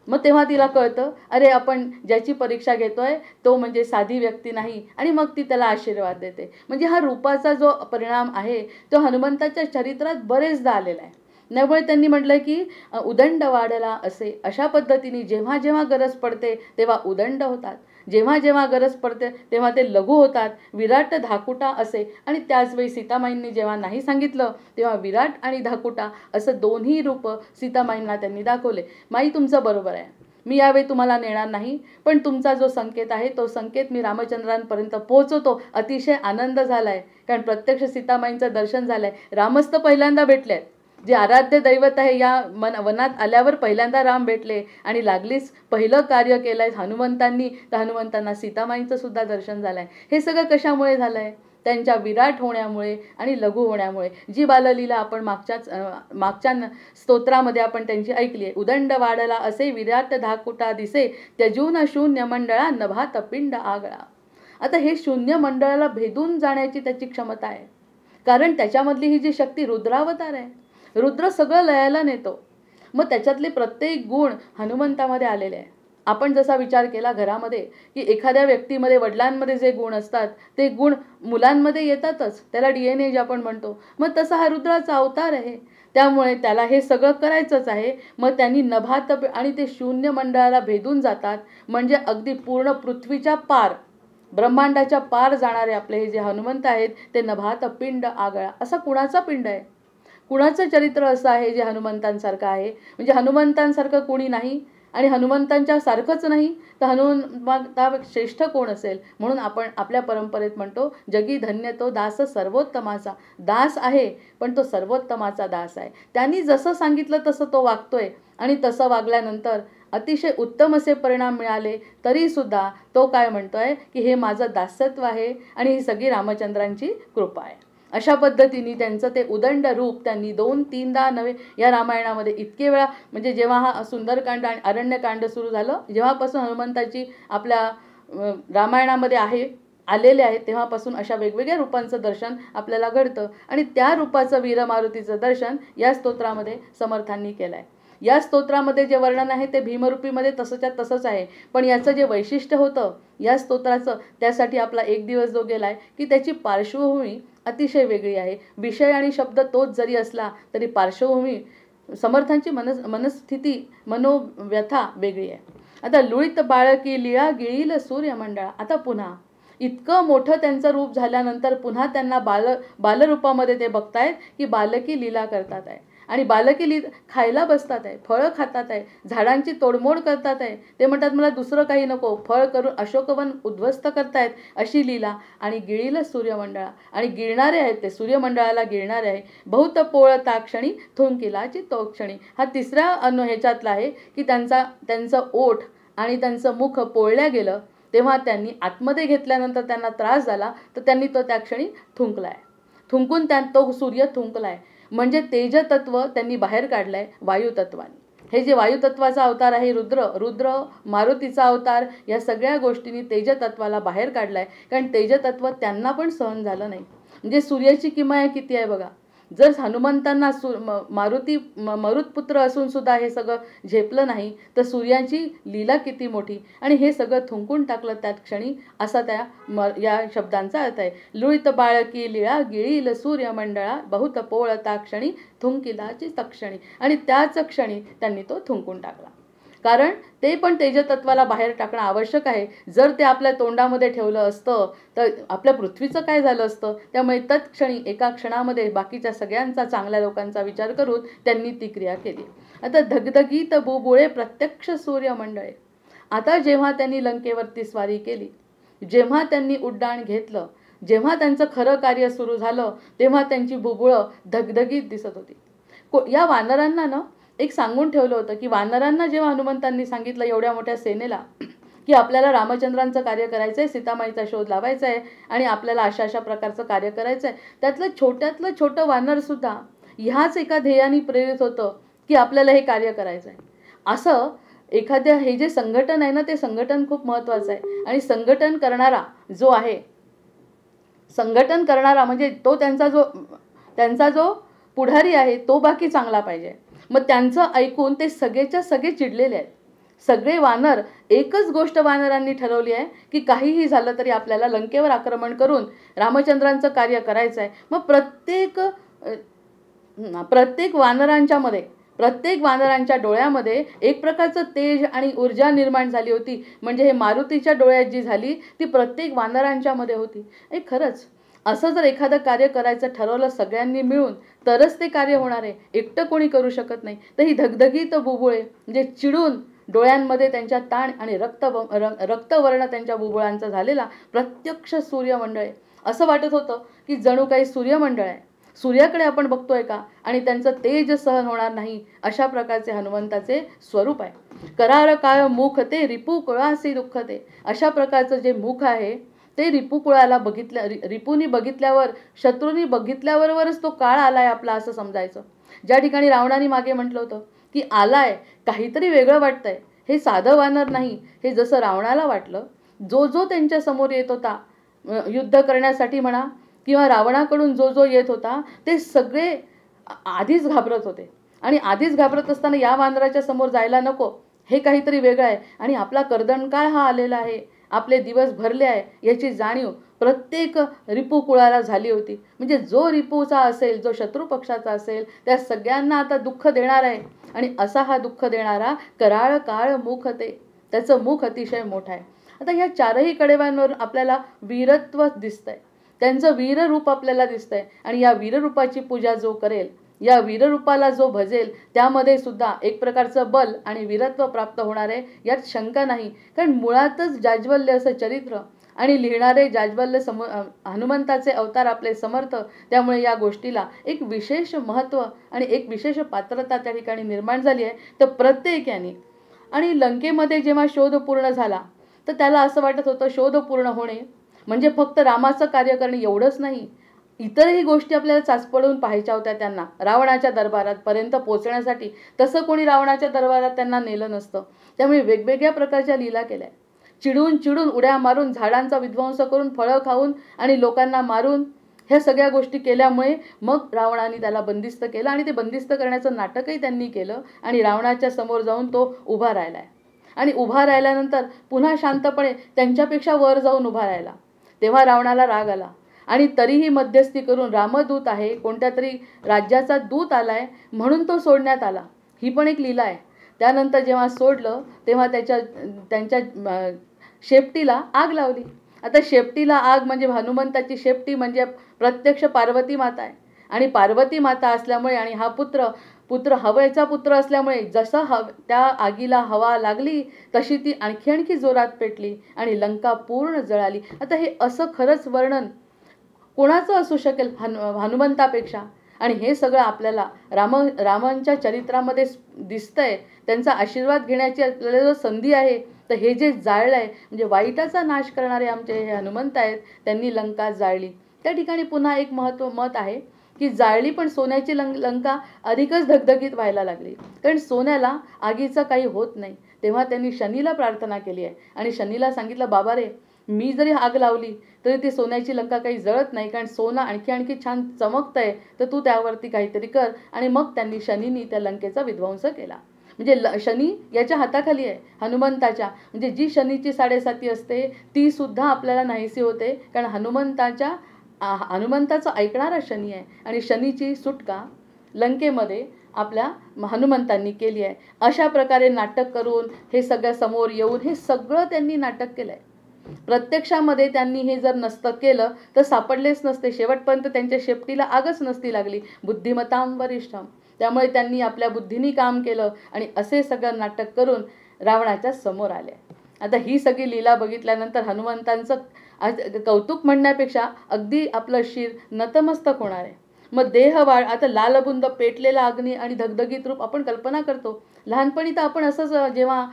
मग तेव्हा तिला कळतं, अरे आपण ज्याची परीक्षा घेतोय तो म्हणजे साधी व्यक्ती नाही. आणि मग ती त्याला आशीर्वाद देते. म्हणजे हा रूपाचा जो परिणाम आहे तो हनुमंताच्या चरित्रात बरेचदा आलेला आहे. त्यामुळे त्यांनी म्हटलं की उदंड वाढला असे. अशा पद्धतीने जेव्हा जेव्हा गरज पडते तेव्हा उदंड होतात, जेव्हा जेव्हा गरज पडते तेव्हा ते लघु होतात, विराट धाकुटा असे. आणि त्याचवेळी सीतामाईंनी जेव्हा नाही सांगितलं तेव्हा विराट आणि धाकुटा असं दोन्ही रूप सीतामाईंना त्यांनी दाखवले. माई तुमचं बरोबर आहे, मी यावेळी तुम्हाला नेणार नाही, पण तुमचा जो संकेत आहे तो संकेत मी रामचंद्रांपर्यंत पोहोचवतो. अतिशय आनंद झाला आहे, कारण प्रत्यक्ष सीतामाईंचं दर्शन झालं आहे. रामच तर पहिल्यांदा भेटले आहेत, जे आराध्य दैवत आहे या वनात आल्यावर पहिल्यांदा राम भेटले. आणि लागलीच पहिलं कार्य केलं आहे हनुमंतांनी, तर हनुमंतांना सीतामाईंचं सुद्धा दर्शन झालं आहे. हे सगळं कशामुळे झालं आहे, त्यांच्या विराट होण्यामुळे आणि लघु होण्यामुळे. जी बाललीला आपण मागच्या स्तोत्रामध्ये आपण त्यांची ऐकली आहे. उदंड वाढला असे विराट धाकुटा दिसे, त्यजून शून्य मंडळा नभात पिंड आगळा. आता हे शून्य मंडळाला भेदून जाण्याची त्याची क्षमता आहे, कारण त्याच्यामधली ही जी शक्ती रुद्रावतार आहे. रुद्र सगळं लयाला नेतो. मग त्याच्यातले प्रत्येक गुण हनुमंतामध्ये आलेले आहे. आपण जसा विचार केला घरामध्ये की एखाद्या व्यक्तीमध्ये वडिलांमध्ये जे गुण असतात ते गुण मुलांमध्ये येतातच, त्याला DNA जे आपण म्हणतो. मग तसा हा रुद्राचा अवतार आहे, त्यामुळे त्याला हे सगळं करायचंच आहे. मग त्यांनी नभात आणि ते शून्य मंडळाला भेदून जातात. म्हणजे अगदी पूर्ण पृथ्वीच्या पार ब्रह्मांडाच्या पार जाणारे आपले हे जे हनुमंत आहेत ते नभात पिंड आगळा. असा कुणाचा पिंड आहे, कुणाचं चरित्र असं आहे जे हनुमंतांसारखं आहे? म्हणजे हनुमंतांसारखं कोणी नाही आणि हनुमंतांच्या सारखंच नाही तर हनुमंता श्रेष्ठ कोण असेल? म्हणून आपण आपल्या परंपरेत म्हणतो, जगी धन्य तो दास सर्वोत्तमाचा. दास आहे पण तो सर्वोत्तमाचा दास आहे. त्यांनी जसं सांगितलं तसं तो वागतोय आणि तसं वागल्यानंतर अतिशय उत्तम असे परिणाम मिळाले तरीसुद्धा तो काय म्हणतोय की हे माझं दास्यत्व आहे आणि ही सगळी रामचंद्रांची कृपा आहे. अशा पद्धतीने त्यांचं ते उदंड रूप त्यांनी 2-3दा नव्हे या रामायणामध्ये इतके वेळा, म्हणजे जेव्हा हा सुंदरकांड आणि अरण्यकांड सुरू झालं, जेव्हापासून हनुमंताची आपल्या रामायणामध्ये आलेले आहेत तेव्हापासून अशा वेगवेगळ्या रूपांचं दर्शन आपल्याला घडतं आणि त्या रूपाचं वीरमारुतीचं दर्शन या स्तोत्रामध्ये समर्थांनी केलं आहे. या स्तोत्रामध्ये जे वर्णन आहे ते भीमरूपीमध्ये तसंच्या तसंच आहे, पण याचं जे वैशिष्ट्य होतं या स्तोत्राचं, त्यासाठी आपला एक दिवस जो गेला आहे की त्याची पार्श्वभूमी अतिशय वेगळी आहे. विषय आणि शब्द तोच जरी असला तरी पार्श्वभूमी समर्थांची मनस्थिती मनोव्यथा वेगळी आहे. आता लुळीत बाळकी लीळा गिळील सूर्यमंडळा. आता पुन्हा इतकं मोठं त्यांचं रूप झाल्यानंतर पुन्हा त्यांना बालरूपामध्ये ते बघतायत की बालकी लीला करतात आहे आणि बालकी खायला बसतात आहे, फळं खातात आहे, झाडांची तोडमोड करतात आहे. ते म्हणतात मला दुसरं काही नको, फळ करून अशोकवन उद्ध्वस्त करतायत अशी लीला. आणि गिळील सूर्यमंडळा, आणि गिळणारे आहेत ते, सूर्यमंडळाला गिळणारे आहे. बहुत पोळता क्षणी थुंकिलाची तो क्षणी. हा तिसऱ्या ह्याच्यातला आहे की त्यांचं ओठ आणि त्यांचं मुख पोळल्या गेलं तेव्हा त्यांनी आतमध्ये घेतल्यानंतर त्यांना त्रास झाला तर त्यांनी तो त्या क्षणी थुंकलाय. थुंकून तो सूर्य थुंकलाय म्हणजे तेजतत्व त्यांनी बाहेर काढलंय वायुतत्वाने. हे जे वायुतत्वाचा अवतार आहे रुद्र मारुतीचा अवतार, या सगळ्या गोष्टींनी तेजतत्वाला बाहेर काढलाय. कारण तेजतत्व त्यांना पण सहन झालं नाही. म्हणजे सूर्याची किमया किती आहे बघा. जर हनुमंतांना मारुती मरुतपुत्र असून सुद्धा हे सगळं झेपलं नाही तर सूर्याची लीला किती मोठी, आणि हे सगळं थुंकून टाकलं त्यात क्षणी, असा या शब्दांचा अर्थ आहे. लुळीत बाळकी लीळा गिळील सूर्यमंडळा बहुत पोळता क्षणी थुंकिलाची तक्षणी. आणि त्याच क्षणी त्यांनी तो थुंकून टाकला. कारण ते पण तेजतत्वाला बाहेर टाकणं आवश्यक आहे. जर ते आपल्या तोंडामध्ये ठेवलं असतं तर आपल्या पृथ्वीचं काय झालं असतं. त्यामुळे तत्क्षणी एका क्षणामध्ये बाकीच्या सगळ्यांचा, चांगल्या लोकांचा विचार करून त्यांनी ती क्रिया केली. आता धगधगीत बुबुळे प्रत्यक्ष सूर्यमंडळे. आता जेव्हा त्यांनी लंकेवरती स्वारी केली, जेव्हा त्यांनी उड्डाण घेतलं, जेव्हा त्यांचं खरं कार्य सुरू झालं तेव्हा त्यांची बुबुळं धगधगीत दिसत होती. या वानरांना ना एक सांगून ठेवलं होतं की वानरांना जेव्हा हनुमंतांनी सांगितलं एवढ्या मोठ्या सेनेला की आपल्याला रामचंद्रांचं कार्य करायचं आहे, सीतामाईचा शोध लावायचा आहे आणि आपल्याला अशा अशा प्रकारचं कार्य करायचं आहे, त्यातलं छोट्यातलं छोटं वानरसुद्धा ह्याच एका ध्येयाने प्रेरित होतं की आपल्याला हे कार्य करायचं आहे. असं एखाद्या हे जे संघटन आहे ना, ते संघटन खूप महत्त्वाचं आहे. आणि संघटन करणारा जो आहे, संघटन करणारा म्हणजे तो त्यांचा जो पुढारी आहे तो बाकी चांगला पाहिजे. मग त्यांचं ऐकून ते सगळेच्या सगळे चिडलेले आहेत. सगळे वानर, एकच गोष्ट वानरांनी ठरवली आहे की काहीही झालं तरी आपल्याला लंकेवर आक्रमण करून रामचंद्रांचं कार्य करायचं आहे. मग प्रत्येक वानरांच्या डोळ्यामध्ये एक प्रकारचं तेज आणि ऊर्जा निर्माण झाली होती. म्हणजे हे मारुतीच्या डोळ्यात जी झाली ती प्रत्येक वानरांच्या मध्ये होती. खरंच असं जर एखादं कार्य करायचं ठरवलं सगळ्यांनी मिळून तरच ते कार्य होणार आहे, एकटं कोणी करू शकत नाही. तर ही धगधगीत बुबुळे म्हणजे चिडून डोळ्यांमध्ये त्यांच्या ताण आणि रक्तवर्ण त्यांच्या बुबुळांचा झालेला प्रत्यक्ष सूर्यमंडळे. असं वाटत होतं की जणू काही सूर्यमंडळ आहे, सूर्याकडे आपण बघतोय का, आणि त्यांचं तेज सहन होणार नाही अशा प्रकारचे हनुमंताचे स्वरूप आहे. करार काळ मुख ते रिपू कुळासी दुःख ते. अशा प्रकारचं जे मुख आहे ते रिपुकुळाला रिपूनी बघितल्यावर, शत्रूंनी बघितल्यावरच तो काळ आलाय आपला असं समजायचं. ज्या ठिकाणी रावणाने मागे म्हटलं होतं की आलाय, काहीतरी वेगळं वाटतंय, हे साधं वानर नाही, हे जसं रावणाला वाटलं. जो त्यांच्या समोर येत होता युद्ध करण्यासाठी म्हणा किंवा रावणाकडून जो येत होता ते सगळे आधीच घाबरत होते. आणि आधीच घाबरत असताना या वानराच्या समोर जायला नको, हे काहीतरी वेगळं आहे आणि आपला कर्दनकाळ हा आलेला आहे, आपले दिवस भरले आहे याची जाणीव प्रत्येक रिपू कुळाला झाली होती. म्हणजे जो रिपूचा असेल, जो शत्रू पक्षाचा असेल, त्या सगळ्यांना आता दुःख देणार आहे. आणि असा हा दुःख देणारा कराळ काळ मुख ते, त्याचं मुख अतिशय मोठं आहे. आता ह्या चारही कडेवांवर आपल्याला वीरत्व दिसतंय, त्यांचं वीररूप आपल्याला दिसतंय. आणि या वीररूपाची पूजा जो करेल, या वीररूपाला जो भजेल, त्यामध्ये सुद्धा एक प्रकारचं बल आणि वीरत्व प्राप्त होणार आहे, यात शंका नाही. कारण मुळातच जाज्वल्य असं चरित्र आणि लिहिणारे जाज्वल्य हनुमंताचे अवतार आपले समर्थ, त्यामुळे या गोष्टीला एक विशेष महत्त्व आणि एक विशेष पात्रता त्या ठिकाणी निर्माण झाली आहे. तर प्रत्येकाने आणि लंकेमध्ये जेव्हा शोध पूर्ण झाला तर त्याला असं वाटत होतं शोध पूर्ण होणे म्हणजे फक्त रामाचं कार्य करणे एवढंच नाही, इतरही गोष्टी आपल्याला चाचपडून पाहायच्या होत्या त्यांना रावणाच्या दरबारात पर्यंत पोहोचण्यासाठी. तसं कोणी रावणाच्या दरबारात त्यांना नेलं नसतं. त्यामुळे वेगवेगळ्या प्रकारच्या लीला केल्या, चिडून चिडून उड्या मारून, झाडांचा विध्वंस करून, फळं खाऊन आणि लोकांना मारून, ह्या सगळ्या गोष्टी केल्यामुळे मग रावणाने त्याला बंदिस्त केलं. आणि ते बंदिस्त करण्याचं नाटकही त्यांनी केलं आणि रावणाच्या समोर जाऊन तो उभा राहिलाय. आणि उभा राहिल्यानंतर पुन्हा शांतपणे त्यांच्यापेक्षा वर जाऊन उभा राहिला. तेव्हा रावणाला राग आला आणि तरीही मध्यस्थी करून रामदूत आहे, कोणत्या तरी राज्याचा दूत आलाय म्हणून तो सोडण्यात आला. ही पण एक लीला आहे. त्यानंतर जेव्हा सोडलं तेव्हा त्यांच्या शेपटीला आग लावली. आता शेपटीला आग म्हणजे हनुमंताची शेपटी म्हणजे प्रत्यक्ष पार्वती माता आहे. आणि पार्वती माता असल्यामुळे आणि हा पुत्र हवेचा पुत्र असल्यामुळे जसं त्या आगीला हवा लागली तशी ती आणखी जोरात पेटली आणि लंका पूर्ण जळाली. आता हे असं खरंच वर्णन कोणाचं असू शकेल हनुमंतापेक्षा. आणि हे सगळं आपल्याला रामांच्या चरित्रामध्ये दिसतंय. त्यांचा आशीर्वाद घेण्याची आपल्याला जो संधी आहे, तर हे जे जाळलं आहे म्हणजे वाईटाचा नाश करणारे आमचे हे हनुमंत आहेत, त्यांनी लंका जाळली. त्या ठिकाणी पुन्हा एक मत आहे की जाळली पण सोन्याची लंका अधिकच धगधगीत व्हायला लागली. कारण सोन्याला आगीचं काही होत नाही. तेव्हा त्यांनी शनीला प्रार्थना केली आहे आणि शनीला सांगितलं, बाबा रे, मी जरी आग लावली तरी ती सोन्याची लंका काही जळत नाही, कारण सोनं आणखी छान चमकतंय, तर तू त्यावरती काहीतरी कर. आणि मग त्यांनी शनीनी त्या लंकेचा विध्वंस केला. म्हणजे शनी याच्या हाताखाली आहे हनुमंताच्या. म्हणजे जी शनीची 7.5 असते ती सुद्धा आपल्याला नाहीशी होते, कारण हनुमंताचं ऐकणारा शनी आहे. आणि शनीची सुटका लंकेमध्ये आपल्या हनुमंतांनी केली आहे. अशा प्रकारे नाटक करून हे सगळं समोर येऊन हे सगळं त्यांनी नाटक केलं आहे. प्रत्यक्षामध्ये त्यांनी हे जर नसतं केलं तर सापडलेच नसते, शेवटपर्यंत त्यांच्या शेपटीला आगच नसती लागली. बुद्धिमतां वरिष्ठम. त्यामुळे त्यांनी आपल्या बुद्धीने काम केलं आणि असे सगळं नाटक करून रावणाच्या समोर आले. आता ही सगळी लीला बघितल्यानंतर हनुमंतांचं कौतुक म्हणण्यापेक्षा अगदी आपलं शिर नतमस्तक होणार आहे. मग देहवाळ, आता लालबुंद पेटलेला अग्नी आणि धगधगीत रूप आपण कल्पना करतो. लहानपणी तर आपण असंच, जेव्हा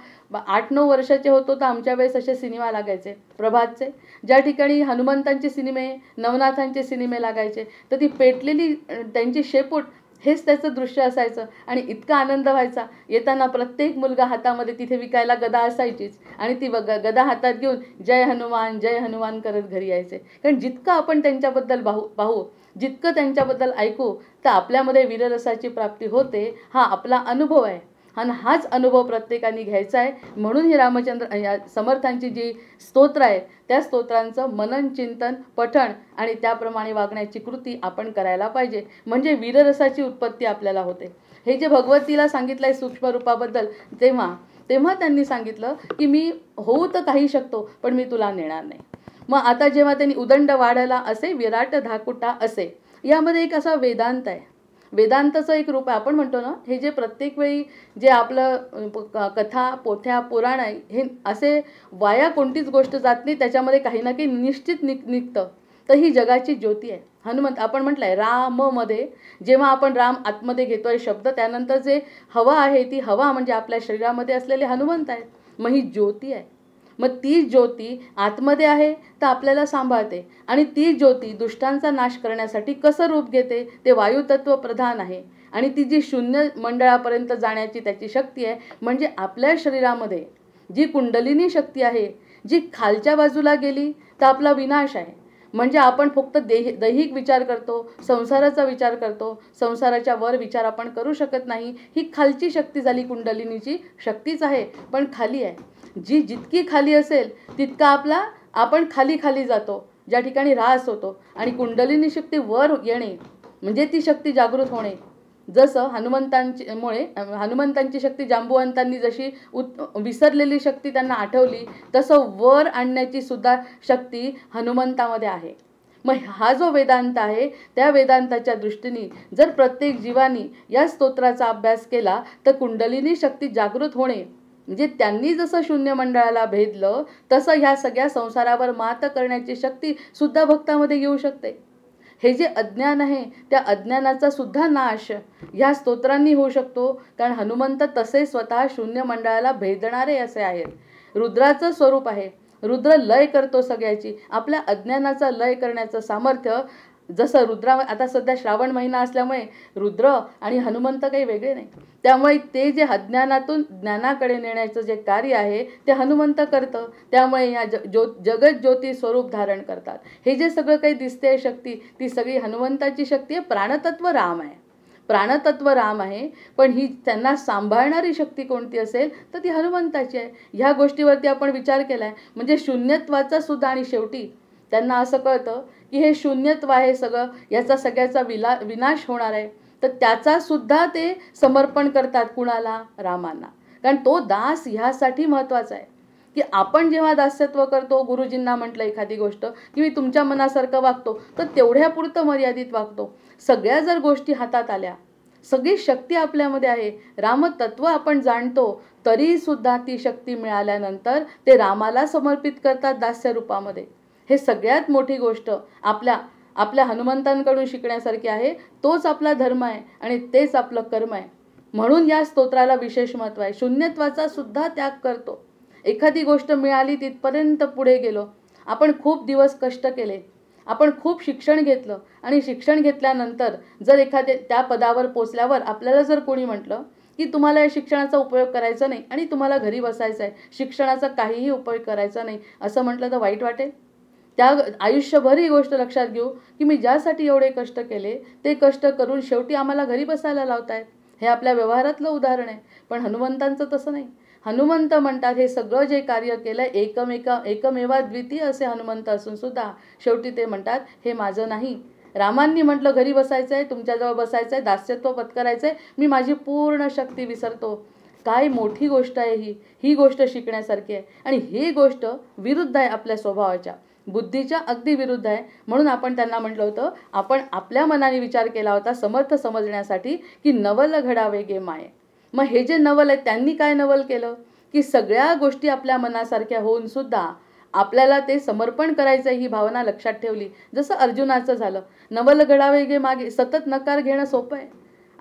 8-9 वर्षाचे होतो तर आमच्या वेळेस असे सिनेमा लागायचे प्रभातचे, ज्या ठिकाणी हनुमंतांचे सिनेमे, नवनाथांचे सिनेमे लागायचे. तर ती पेटलेली त्यांची शेपूट हेच त्याचं दृश्य असायचं आणि इतका आनंद व्हायचा. येताना प्रत्येक मुलगा हातामध्ये तिथे विकायला गदा असायचीच आणि ती गदा हातात घेऊन जय हनुमान करत घरी यायचे. कारण जितकं आपण त्यांच्याबद्दल पाहू, जितकं त्यांच्याबद्दल ऐकू, तर आपल्यामध्ये वीररसाची प्राप्ती होते. हा आपला अनुभव आहे आणि हाच अनुभव प्रत्येकाने घ्यायचा आहे. म्हणून ही रामचंद्र या समर्थांची जी स्तोत्र आहेत त्या स्तोत्रांचं मनन, चिंतन, पठण आणि त्याप्रमाणे वागण्याची कृती आपण करायला पाहिजे. म्हणजे वीररसाची उत्पत्ती आपल्याला होते. हे जे भगवतीला सांगितलं आहे सूक्ष्म रूपाबद्दल, तेव्हा त्यांनी सांगितलं की मी होऊ तर काही शकतो पण मी तुला नेणार नाही. मग आता जेव्हा त्यांनी उदंड वाढला असे विराट धाकुटा असे, यामध्ये एक असा वेदांत आहे. वेदांताचं एक रूप आहे. आपण म्हणतो ना, हे जे प्रत्येक वेळी जे आपलं कथा, पोथ्या, पुराण आहे, हे असे वाया कोणतीच गोष्ट जात नाही, त्याच्यामध्ये काही ना काही निश्चित निघतं. तर ही जगाची ज्योती आहे. हनुमंत आपण म्हटलंय राममध्ये, जेव्हा आपण राम आतमध्ये घेतोय शब्द, त्यानंतर जे हवा आहे ती हवा म्हणजे आपल्या शरीरामध्ये असलेले हनुमंत आहेत. मग ही ज्योती आहे. मग ती ज्योती आतमध्ये आहे तर आपल्याला सांभाळते आणि ती ज्योती दुष्टांचा नाश करण्यासाठी कसं रूप घेते ते वायुतत्व प्रधान आहे. आणि ती जी शून्य मंडळापर्यंत जाण्याची त्याची शक्ती आहे. म्हणजे आपल्या शरीरामध्ये जी कुंडलिनी शक्ती आहे, जी खालच्या बाजूला गेली तर आपला विनाश आहे. म्हणजे आपण फक्त दैहिक विचार करतो, संसाराचा विचार करतो, संसाराच्या वर विचार आपण करू शकत नाही. ही खालची शक्ती झाली, कुंडलिनीची शक्तीच आहे पण खाली आहे. जी जितकी खाली असेल तितका आपण खाली जातो, ज्या ठिकाणी ऱ्हास होतो. आणि कुंडलिनी शक्ती वर येणे म्हणजे ती शक्ती जागृत होणे. जसं हनुमंतांची शक्ती जांबुवंतांनी जशी विसरलेली शक्ती त्यांना आठवली, तसं वर आणण्याची सुद्धा शक्ती हनुमंतामध्ये आहे. मग हा जो वेदांत आहे त्या वेदांताच्या दृष्टीने जर प्रत्येक जीवानी या स्तोत्राचा अभ्यास केला तर कुंडलिनी शक्ती जागृत होणे, म्हणजे त्यांनी जसं शून्य मंडळाला भेदलं तसं ह्या सगळ्या संसारावर मात करण्याची शक्ती सुद्धा भक्तामध्ये येऊ शकते. हे जे अज्ञान आहे त्या अज्ञानाचा सुद्धा नाश ह्या स्तोत्रांनी होऊ शकतो, कारण हनुमंत तसे स्वतः शून्य मंडळाला भेदणारे असे आहेत. रुद्राचं स्वरूप आहे. रुद्र लय करतो सगळ्याची. आपल्या अज्ञानाचा लय करण्याचं सामर्थ्य जसं आता सध्या श्रावण महिना असल्यामुळे रुद्र आणि हनुमंत काही वेगळे नाही. त्यामुळे ते जे अज्ञानातून ज्ञानाकडे नेण्याचं जे कार्य आहे ते हनुमंत करतं. त्यामुळे या जगत ज्योती स्वरूप धारण करतात. हे जे सगळं काही दिसते शक्ती ती सगळी हनुमंताची शक्ती आहे. प्राणतत्व राम आहे. प्राणतत्व राम आहे, पण ही त्यांना सांभाळणारी शक्ती कोणती असेल तर ती हनुमंताची आहे. ह्या गोष्टीवरती आपण विचार केला आहे. म्हणजे शून्यत्वाचा सुद्धा, आणि शेवटी त्यांना असं कळतं की हे शून्यत्व आहे सगळं, याचा सगळ्याचा विनाश होणार आहे, तर त्याचा सुद्धा ते समर्पण करतात. कुणाला? रामांना. कारण तो दास ह्यासाठी महत्त्वाचा आहे की आपण जेव्हा दास्यत्व करतो, गुरुजींना म्हटलं एखादी गोष्ट की मी तुमच्या मनासारखं वागतो, तर तेवढ्यापुरतं मर्यादित वागतो. सगळ्या जर गोष्टी हातात आल्या, सगळी शक्ती आपल्यामध्ये आहे, रामतत्व आपण जाणतो, तरी सुद्धा ती शक्ती मिळाल्यानंतर ते रामाला समर्पित करतात दास्य रूपामध्ये. हे सगळ्यात मोठी गोष्ट आपल्या हनुमंतांकडून शिकण्यासारखी आहे. तोच आपला धर्म आहे आणि तेच आपलं कर्म आहे. म्हणून या स्तोत्राला विशेष महत्त्व आहे. शून्यत्वाचा सुद्धा त्याग करतो. एखादी गोष्ट मिळाली तिथपर्यंत पुढे गेलो, आपण खूप दिवस कष्ट केले, आपण खूप शिक्षण घेतलं, आणि शिक्षण घेतल्यानंतर जर एखाद्या त्या पदावर पोचल्यावर आपल्याला जर कोणी म्हटलं की तुम्हाला या शिक्षणाचा उपयोग करायचा नाही आणि तुम्हाला घरी बसायचं आहे, शिक्षणाचा काहीही उपयोग करायचा नाही, असं म्हटलं तर वाईट वाटेल? त्या आयुष्यभर ही गोष्ट लक्षात घेऊ की मी ज्यासाठी एवढे कष्ट केले ते कष्ट करून शेवटी आम्हाला घरी बसायला लावतायत. हे आपल्या व्यवहारातलं उदाहरण आहे. पण हनुमंतांचं तसं नाही. हनुमंत म्हणतात हे सगळं जे कार्य केलं एकमेवा द्वितीय असे हनुमंत असून सुद्धा शेवटी ते म्हणतात हे माझं नाही. रामांनी म्हटलं घरी बसायचं आहे, तुमच्याजवळ बसायचं आहे, दास्यत्व पत्करायचं आहे, मी माझी पूर्ण शक्ती विसरतो. काय मोठी गोष्ट आहे ही गोष्ट शिकण्यासारखी आहे. आणि ही गोष्ट विरुद्ध आहे आपल्या स्वभावाच्या, बुद्धीच्या अगदी विरुद्ध आहे. म्हणून आपण त्यांना म्हटलं होतं, आपण आपल्या मनाने विचार केला होता समर्थ समजण्यासाठी की नवल घडावे गे माये. मग हे जे नवल आहे त्यांनी काय नवल केलं की सगळ्या गोष्टी आपल्या मनासारख्या होऊन सुद्धा आपल्याला ते समर्पण करायचं ही भावना लक्षात ठेवली. जसं अर्जुनाचं झालं, नवल घडावे गे मागे, सतत नकार घेणं सोपं आहे.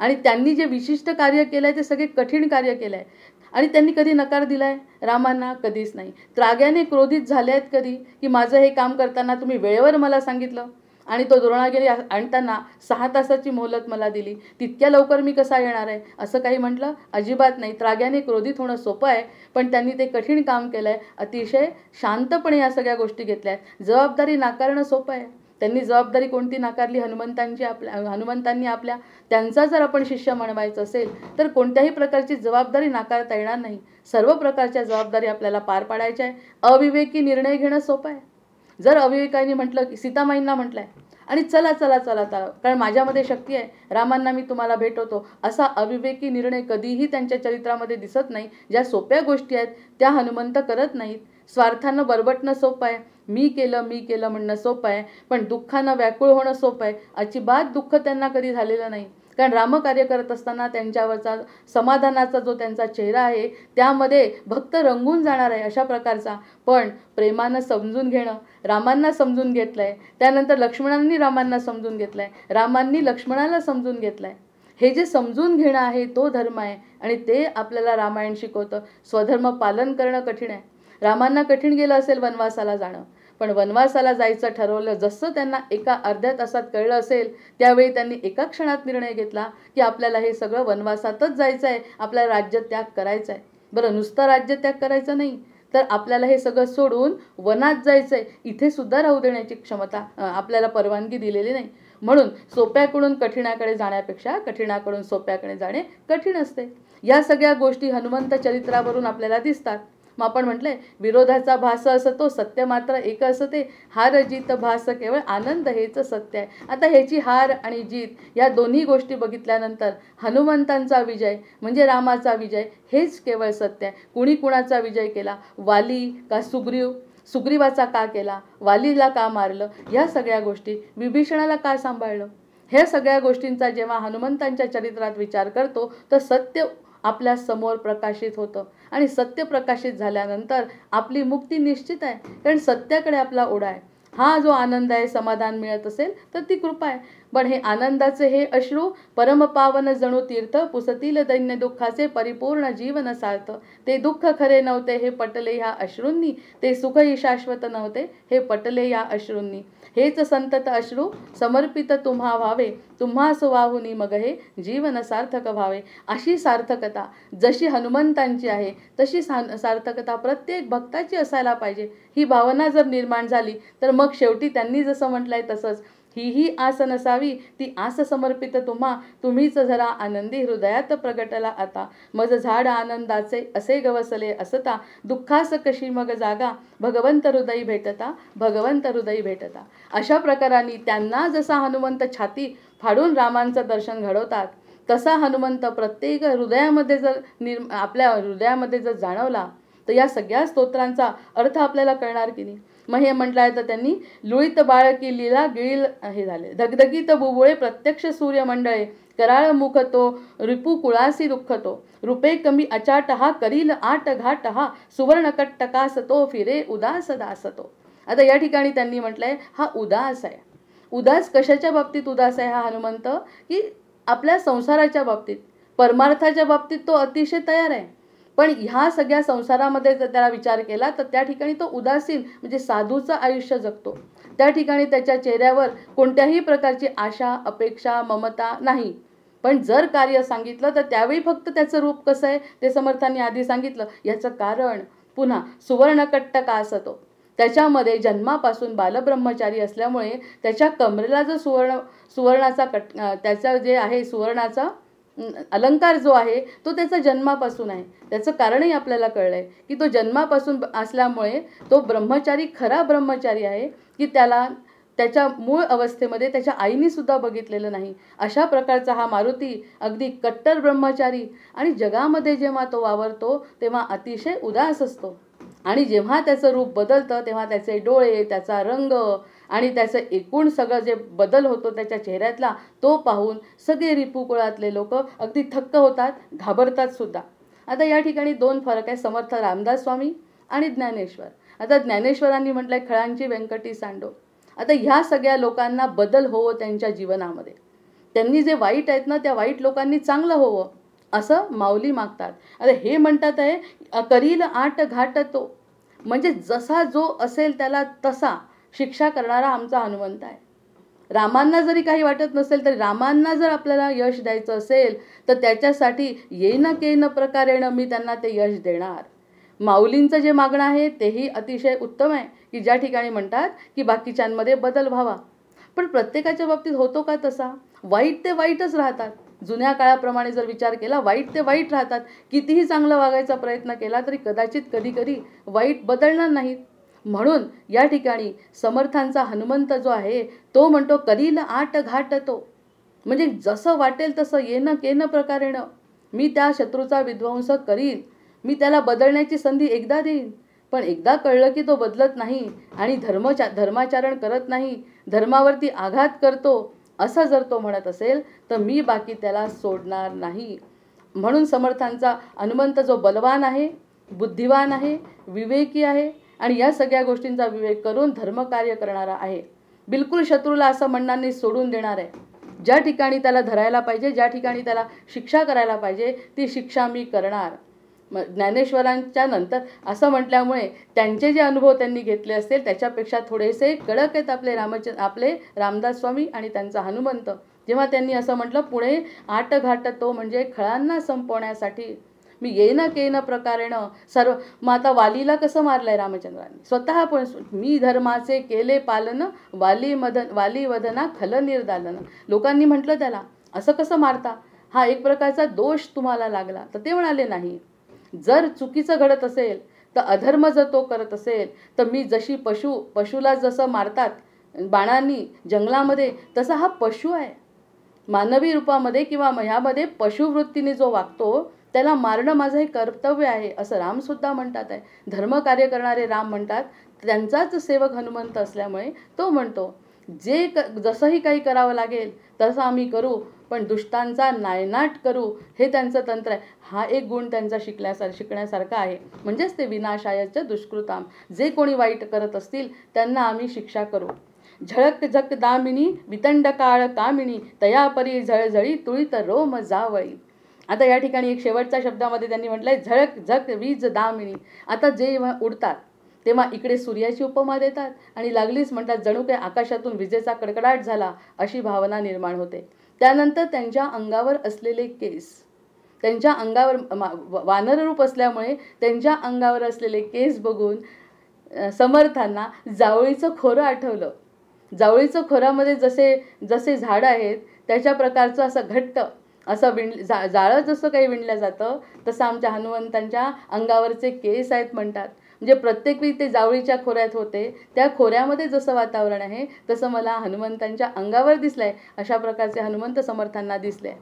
आणि त्यांनी जे विशिष्ट कार्य केलं आहे ते सगळे कठीण कार्य केलं आहे. आणि त्यांनी कधी नकार दिला आहे रामांना? कधीच नाही. त्राग्याने क्रोधित झाले आहेत कधी की माझं हे काम करताना तुम्ही वेळेवर मला सांगितलं आणि तो द्रोणागिरी आणताना 6 तासाची मोहलत मला दिली, तितक्या लवकर मी कसा येणार आहे, असं काही म्हटलं? अजिबात नाही. त्राग्याने क्रोधित होणं सोपं आहे, पण त्यांनी ते कठीण काम केलं आहे. अतिशय शांतपणे या सगळ्या गोष्टी घेतल्या आहेत. जबाबदारी नाकारणं सोपं आहे. त्यांनी जबाबदारी कोणती नाकारली? हनुमंतांनी आपल्या. त्यांचा जर आपण शिष्य म्हणवायचं असेल तर कोणत्याही प्रकारची जबाबदारी नाकारता येणार नाही. सर्व प्रकारच्या जबाबदारी आपल्याला पार पाडायच्या आहे. अविवेकी निर्णय घेणं सोपं आहे. जर अविवेकांनी म्हटलं की सीतामाईंना म्हटलंय आणि चला चला चला चला कारण माझ्यामध्ये शक्ती आहे, रामांना मी तुम्हाला भेटवतो, असा अविवेकी निर्णय कधीही त्यांच्या चरित्रामध्ये दिसत नाही. ज्या सोप्या गोष्टी आहेत त्या हनुमंत करत नाहीत. स्वार्थानं बरबटणं सोपं आहे, मी केलं म्हणणं सोपं आहे, पण दुःखानं व्याकुळ होणं सोपं आहे. अजिबात दुःख त्यांना कधी झालेलं नाही. कारण रामकार्य करत असताना त्यांच्यावरचा समाधानाचा जो त्यांचा चेहरा आहे त्यामध्ये भक्त रंगून जाणार आहे अशा प्रकारचा. पण प्रेमानं समजून घेणं, रामांना समजून घेतलंय, त्यानंतर लक्ष्मणांनी रामांना समजून घेतलंय, रामांनी लक्ष्मणाला समजून घेतलंय. हे जे समजून घेणं आहे तो धर्म आहे आणि ते आपल्याला रामायण शिकवतं. स्वधर्म पालन करणं कठीण आहे. रामांना कठीण गेलं असेल वनवासाला जाणं, पण वनवासाला जायचं ठरवलं जसं त्यांना एका अर्ध्या तासात कळलं असेल त्यावेळी त्यांनी एका क्षणात निर्णय घेतला की आपल्याला हे सगळं वनवासातच जायचं आहे, आपल्याला राज्यत्याग करायचा आहे. बरं, नुसतं राज्यत्याग करायचं नाही तर आपल्याला हे सगळं सोडून वनात जायचं आहे. इथे सुद्धा राहू देण्याची क्षमता आपल्याला परवानगी दिलेली नाही. म्हणून सोप्याकडून कठीणाकडे जाण्यापेक्षा कठीणाकडून सोप्याकडे जाणे कठीण असते. या सगळ्या गोष्टी हनुमंत चरित्रावरून आपल्याला दिसतात. मग आपण म्हटलंय विरोधाचा भास असतो सत्य मात्र एक असते, हार जीत भास केवळ आनंद हेच सत्य आहे. आता ह्याची हार आणि जीत या दोन्ही गोष्टी बघितल्यानंतर हनुमंतांचा विजय म्हणजे रामाचा विजय हेच केवळ सत्य आहे. कुणी कुणाचा विजय केला, वाली का सुग्रीव, सुग्रीवाचा का केला, वालीला का मारलं, या सगळ्या गोष्टी विभीषणाला का सांभाळलं, ह्या सगळ्या गोष्टींचा जेव्हा हनुमंतांच्या चरित्रात विचार करतो तर सत्य आपल्या समोर प्रकाशित होतं. आणि सत्य प्रकाशित झाल्यानंतर आपली मुक्ती निश्चित आहे, कारण सत्याकडे आपला ओढा आहे. हा जो आनंद आहे, समाधान मिळत असेल तर ती कृपा आहे. पण हे आनंदाचे हे अश्रू परमपावन जणू तीर्थ, पुसतील दैन्य दुःखाचे परिपूर्ण जीवन सार्थ. ते दुःख खरे नव्हते हे पटले ह्या अश्रूंनी, ते सुखही शाश्वत नव्हते हे पटले या अश्रूंनी. हेच संतत अश्रू समर्पित तुम्हा व्हावे, तुम्हास वाहुनी मग हे जीवन सार्थक व्हावे. अशी सार्थकता जशी हनुमंतांची आहे तशी सार्थकता प्रत्येक भक्ताची असायला पाहिजे. ही भावना जर निर्माण झाली तर मग शेवटी त्यांनी जसं म्हटलंय तसंच, ही आस नसावी ती आस समर्पित तुम्हा, तुम्हीच जरा आनंदी हृदयात प्रगटला आता. मज झाड आनंदाचे असे गवसले असता, दुःखास कशी मग जागा, भगवंत हृदयी भेटता, भगवंत हृदयी भेटता. अशा प्रकाराने त्यांना जसा हनुमंत छाती फाडून रामांचं दर्शन घडवतात, तसा हनुमंत प्रत्येक हृदयामध्ये जर आपल्या हृदयामध्ये जर जाणवला तर या सगळ्या स्तोत्रांचा अर्थ आपल्याला कळणार की नाही. मग हे म्हटलं आहे तर त्यांनी लुळीत बाळकी लीला गिळील हे झाले, धगधगीत बुबुळे प्रत्यक्ष सूर्यमंडळे, कराळ मुख तो रिपू कुळासी दुःख तो, रुपे कमी अचाट हा करील आट घाट हा, सुवर्ण कट्टकास तो फिरे उदास दास तो. आता या ठिकाणी त्यांनी म्हटलंय हा उदास आहे. उदास कशाच्या बाबतीत उदास आहे हा हनुमंत, की आपल्या संसाराच्या बाबतीत, परमार्थाच्या बाबतीत तो अतिशय तयार आहे. पण ह्या सगळ्या संसारामध्ये जर त्याला विचार केला तर त्या ठिकाणी तो उदासीन म्हणजे साधूचं आयुष्य जगतो. त्या ठिकाणी त्याच्या चेहऱ्यावर कोणत्याही प्रकारची आशा, अपेक्षा, ममता नाही. पण जर कार्य सांगितलं तर त्यावेळी फक्त त्याचं रूप कसं आहे ते समर्थांनी आधी सांगितलं. याचं कारण पुन्हा सुवर्णकट्ट का असतो, त्याच्यामध्ये जन्मापासून बालब्रह्मचारी असल्यामुळे त्याच्या कमरेला जो सुवर्णाचा त्याचा जे आहे सुवर्णाचा अलंकार जो आहे तो त्याचा जन्मापासून आहे. त्याचं कारणही आपल्याला कळलंय की तो जन्मापासून असल्यामुळे तो ब्रह्मचारी खरा ब्रह्मचारी आहे, की त्याला त्याच्या मूळ अवस्थेमध्ये त्याच्या आईने सुद्धा बघितलेलं नाही. अशा प्रकारचा हा मारुती अगदी कट्टर ब्रह्मचारी आणि जगामध्ये जेव्हा तो वावरतो तेव्हा अतिशय उदास असतो. आणि जेव्हा त्याचं रूप बदलतं तेव्हा त्याचे डोळे, त्याचा रंग आणि त्याचं एकूण सगळं जे बदल होतो त्याच्या चेहऱ्यातला तो पाहून सगळे रिपुकुळातले लोक अगदी थक्क होतात, घाबरतात सुद्धा. आता या ठिकाणी दोन फरक आहे, समर्थ रामदास स्वामी आणि ज्ञानेश्वर. आता ज्ञानेश्वरांनी म्हटलंय खळांची व्यंकटी सांडो. आता ह्या सगळ्या लोकांना बदल होवं त्यांच्या जीवनामध्ये, त्यांनी जे वाईट आहेत ना त्या वाईट लोकांनी चांगलं होवं असं माऊली मागतात. आता हे म्हणतात आहे करील आट घाट तो, म्हणजे जसा जो असेल त्याला तसा शिक्षा करणारा आमचा हनुमंत आहे. रामांना जरी काही वाटत नसेल तरी रामांना जर आपल्याला यश द्यायचं असेल तर त्याच्यासाठी येईन केन प्रकारेण मी त्यांना ते यश देणार. माऊलींचं जे मागणं आहे तेही अतिशय उत्तम आहे, की ज्या ठिकाणी म्हणतात की बाकीच्यांमध्ये बदल व्हावा. पण प्रत्येकाच्या बाबतीत होतो का तसा? वाईट ते वाईटच राहतात. जुन्या काळाप्रमाणे जर विचार केला वाईट ते वाईट राहतात. कितीही चांगलं वागायचा प्रयत्न केला तरी कदाचित कधी कधी वाईट बदलणार नाहीत. म्हणून या ठिकाणी समर्थांचा हनुमंत जो आहे तो म्हणतो करील आट घाट तो, म्हणजे जसं वाटेल तसं येणं केनं प्रकारेनं मी त्या शत्रूचा विध्वंस करीन, मी त्याला बदलण्याची संधी एकदा देईन. पण एकदा कळलं की तो बदलत नाही आणि धर्माचरण करत नाही, धर्मावरती आघात करतो असं जर तो म्हणत असेल तर मी बाकी त्याला सोडणार नाही. म्हणून समर्थांचा हनुमंत जो बलवान आहे, बुद्धिवान आहे, विवेकी आहे आणि या सगळ्या गोष्टींचा विवेक करून धर्मकार्य करणारा आहे. बिलकुल शत्रूला असं म्हणणार नाही, सोडून देणार आहे. ज्या ठिकाणी त्याला धरायला पाहिजे, ज्या ठिकाणी त्याला शिक्षा करायला पाहिजे ती शिक्षा मी करणार. ज्ञानेश्वरांच्या नंतर असं म्हटल्यामुळे त्यांचे जे अनुभव त्यांनी घेतले असतील त्याच्यापेक्षा थोडेसे कडक आहेत आपले रामदास स्वामी आणि त्यांचा हनुमंत. जेव्हा त्यांनी असं म्हटलं पुणे आट घाट तो, म्हणजे खळांना संपवण्यासाठी मी येन केन प्रकारेनं सर्व. मग आता वालीला कसं मारलंय रामचंद्रांनी स्वतः, पण मी धर्माचे केले पालन, वाली वदना खल निर्दालन. लोकांनी म्हटलं त्याला असं कसं मारता, हा एक प्रकारचा दोष तुम्हाला लागला. तर ते म्हणाले नाही, जर चुकीचं घडत असेल तर अधर्म जर तो करत असेल तर मी जशी पशुला जसं मारतात बाणांनी जंगलामध्ये, तसा हा पशु आहे. मानवी रूपामध्ये किंवा ह्यामध्ये पशुवृत्तीने जो वागतो त्याला मारणं माझं हे कर्तव्य आहे, असं रामसुद्धा म्हणतात आहे. धर्मकार्य करणारे राम म्हणतात, त्यांचाच सेवक हनुमंत असल्यामुळे तो म्हणतो जसंही काही करावं लागेल तसं आम्ही करू, पण दुष्टांचा नायनाट करू, हे त्यांचं तंत्र आहे. हा एक गुण त्यांचा शिकण्यासारखा आहे. म्हणजेच ते विनाशायच दुष्कृताम, जे कोणी वाईट करत असतील त्यांना आम्ही शिक्षा करू. झळक झक दामिनी वितंड काळ कामिणी, तयापरी झळझळी तुळीत रोम जावळी. आता या ठिकाणी एक शेवटच्या शब्दामध्ये त्यांनी म्हटलंय झळक झक वीज दामिनी. आता जेव्हा उडतात तेव्हा इकडे सूर्याची उपमा देतात आणि लागलीच म्हणतात जणू काही आकाशातून विजेचा कडकडाट झाला, अशी भावना निर्माण होते. त्यानंतर त्यांच्या अंगावर असलेले केस, त्यांच्या अंगावर वानर रूप असल्यामुळे त्यांच्या अंगावर असलेले केस बघून समर्थांना जावळीचं खोरं आठवलं. जावळीचं खोरामध्ये जसे झाड आहेत त्याच्या प्रकारचं असं घट्ट असं जाळं जसं काही विणलं जातं, तसं आमच्या हनुमंतांच्या अंगावरचे केस आहेत म्हणतात. म्हणजे प्रत्येक वेळी ते जावळीच्या खोऱ्यात होते, त्या खोऱ्यामध्ये जसं वातावरण आहे तसं मला हनुमंतांच्या अंगावर दिसलंय. अशा प्रकारचे हनुमंत समर्थांना दिसले.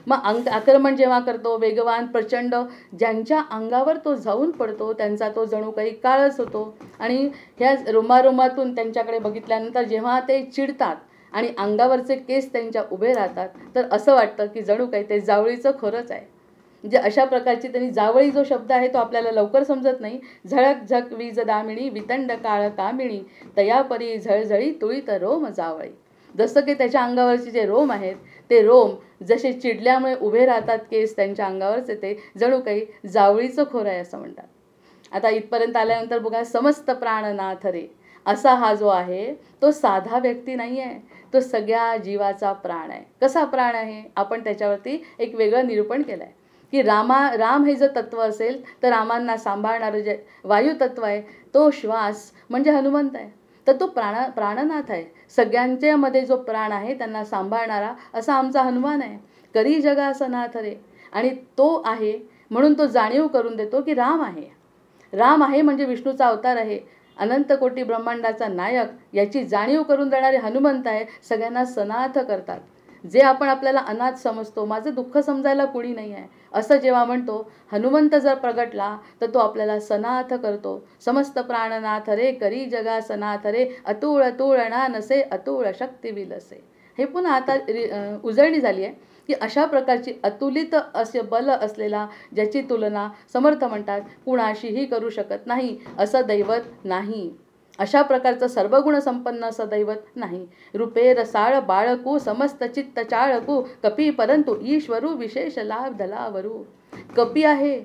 मग आक्रमण जेव्हा करतो वेगवान प्रचंड, ज्यांच्या अंगावर तो जाऊन पडतो त्यांचा तो जणू काही काळच होतो. आणि ह्या रोमारोमातून त्यांच्याकडे बघितल्यानंतर जेव्हा ते चिडतात आणि अंगावरचे केस त्यांच्या उभे राहतात, तर असं वाटतं की जणू काही ते जावळीचं खरंच आहे. म्हणजे अशा प्रकारची त्यांनी जावळी जो शब्द आहे तो आपल्याला लवकर समजत नाही. झळक झक वीज दामिणी वितंड काळ कामिणी, तयापरी झळझळी तुळीत रोम जावळी. जसं की त्याच्या अंगावरचे जे रोम आहेत ते रोम जसे चिडल्यामुळे उभे राहतात केस त्यांच्या अंगावरचे, ते जणू काही जावळीचं खोरं आहे असं म्हणतात. आता इथपर्यंत आल्यानंतर बघा, समस्त प्राणनाथ रे, असा हा जो आहे तो साधा व्यक्ती नाही आहे, तो सगळ्या जीवाचा प्राण आहे. कसा प्राण आहे आपण त्याच्यावरती एक वेगळं निरूपण केलं आहे की राम हे जर तत्व असेल तर रामांना सांभाळणारं जे वायू तत्व आहे तो श्वास म्हणजे हनुमंत आहे. तर तो प्राणनाथ आहे. सगळ्यांच्या मध्ये जो प्राण आहे त्यांना सांभाळणारा असा आमचा हनुमान आहे. करी जगा नाथ रे, आणि तो आहे म्हणून तो जाणीव करून देतो की राम आहे. राम आहे म्हणजे विष्णूचा अवतार आहे, अनंत कोटी ब्रह्मांडाचा नायक, याची जाणीव करून देणारे हनुमंत आहे. सगळ्यांना सनाथ करतात. जे आपण आपल्याला अनाथ समजतो, माझं दुःख समजायला कुणी नाही आहे असं जेव्हा म्हणतो, हनुमंत जर प्रगटला तर तो आपल्याला सनाथ करतो. समस्त प्राणनाथ रे, करी जगा सनाथ रे, अतुळ अतुळणा नसे, अतुळ शक्ती विलसे. हे पुन्हा आता उजळणी झाली आहे की अशा प्रकारची अतुलित असे बल असलेला, ज्याची तुलना समर्थ म्हणतात कुणाशीही करू शकत नाही असं दैवत नाही. अशा प्रकारचं सर्वगुण संपन्न असं दैवत नाही. रूपे रसाळ बाळकू, समस्त चित्त चाळकू, कपी परंतु ईश्वरू, विशेष लाभ धलावरू. कपी आहे,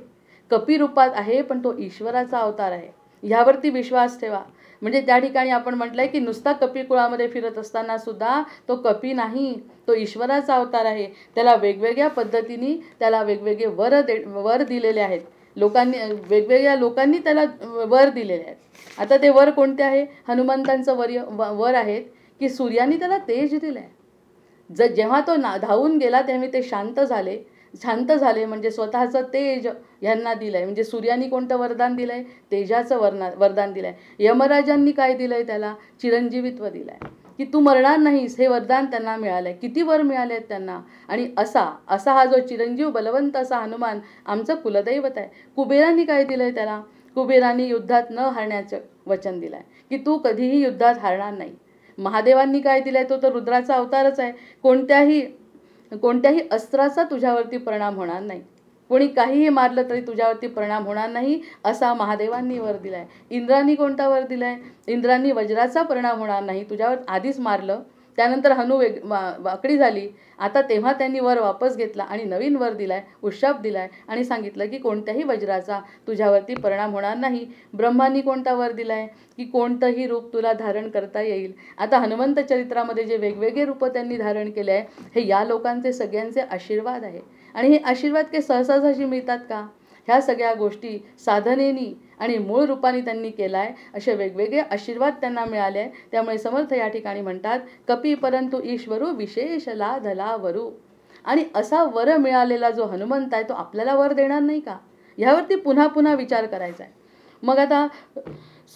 कपी रूपात आहे, पण तो ईश्वराचा अवतार आहे. ह्यावरती विश्वास ठेवा. म्हणजे त्या ठिकाणी आपण म्हटलंय की नुसता कपी कुळामध्ये फिरत असताना सुद्धा तो कपी नाही, तो ईश्वराचा अवतार आहे. त्याला वेगवेगळ्या पद्धतीने त्याला वेगवेगळे वर दिलेले आहेत. वेगवेगळ्या लोकांनी त्याला वर दिलेले आहेत. आता ते वर कोणते आहे? हनुमंतांचं वर आहेत की सूर्याने त्याला तेज दिलंय. जेव्हा तो धावून गेला तेव्हा ते शांत झाले म्हणजे स्वतःचं तेज यांना दिलंय. म्हणजे सूर्याने कोणतं वरदान दिलंय? तेजाचं वरदान दिलंय. यमराजांनी काय दिलंय? त्याला चिरंजीवित्व दिलंय की तू मरणार नाहीस, हे वरदान त्यांना मिळालंय. किती वर मिळाले आहेत त्यांना. आणि असा हा जो चिरंजीव बलवंत असा हनुमान आमचं कुलदैवत आहे. कुबेरांनी काय दिलंय त्याला? कुबेरांनी युद्धात न हारण्याचं वचन दिलंय की तू कधीही युद्धात हारणार नाही. महादेवांनी काय दिलंय? तो तर रुद्राचा अवतारच आहे. कोणत्याही अस्त्राचा तुझ्यावरती परिणाम होणार नाही. कोणी काहीही मारलं तरी तुझ्यावरती परिणाम होणार नाही असा महादेवांनी वर दिलाय. इंद्रांनी कोणता वर दिलाय? इंद्रांनी वज्राचा परिणाम होणार नाही, तुझ्यावर आधीच मारलं, त्यानंतर हनु वाकडी झाली, आता तेव्हा त्यांनी वर वापस घेतला आणि नवीन वर दिलाय, उशाप दिलाय आणि सांगितलं की कोणत्याही वज्राचा तुझ्यावरती परिणाम होणार नाही. ब्रह्मांनी कोणता वर दिलाय? की कोणतंही रूप तुला धारण करता येईल. आता हनुमंत चरित्रामध्ये जे वेगवेगळे रूप त्यांनी धारण केले आहे, हे या लोकांचे सगळ्यांचे आशीर्वाद आहे. आणि हे आशीर्वाद काही सहजासहजी मिळतात का? ह्या सगळ्या गोष्टी साधनेनी आणि मूळ रूपाने त्यांनी केलाय. असे वेगवेगळे आशीर्वाद त्यांना मिळाले आहे. त्यामुळे समर्थ या ठिकाणी म्हणतात, कपी परंतु ईश्वरू, विशेष ला धलावरू. आणि असा वर मिळालेला जो हनुमंत आहे तो आपल्याला वर देणार नाही का? ह्यावरती पुन्हा पुन्हा विचार करायचा आहे. मग आता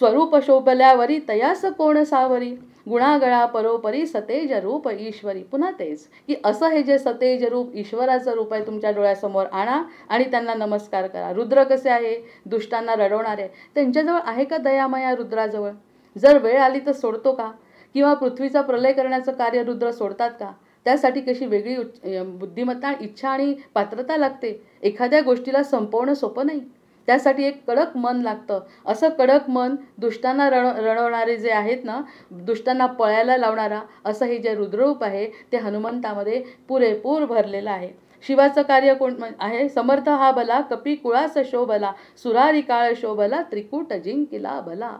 स्वरूप शोभल्यावरी तयास कोण सावरी, गुणागळा परोपरी सतेज रूप ईश्वरी. पुन्हा तेच की असं हे जे सतेज रूप ईश्वराचं रूप आहे तुमच्या डोळ्यासमोर आणा आणि त्यांना नमस्कार करा. रुद्र कसे आहे? दुष्टांना रडवणारे. त्यांच्याजवळ आहे का दयामया रुद्राजवळ? जर वेळ आली तर सोडतो का? किंवा पृथ्वीचा प्रलय करण्याचं कार्य रुद्र सोडतात का? त्यासाठी कशी वेगळी बुद्धिमत्ता, इच्छा आणि पात्रता लागते. एखाद्या गोष्टीला संपवणं सोपं नाही. त्यासाठी एक कडक मन लागतं. असं कडक मन दुष्टांना रडवणारे जे आहेत ना, दुष्टांना पळायला लावणारा असं हे जे रुद्ररूप आहे ते हनुमंतामध्ये पुरेपूर भरलेलं आहे. शिवाचं कार्य कोण आहे? समर्थ हा भला, कपी कुळास शोभला, सुरारी काळ शोभला, त्रिकूट जिंकिला भला.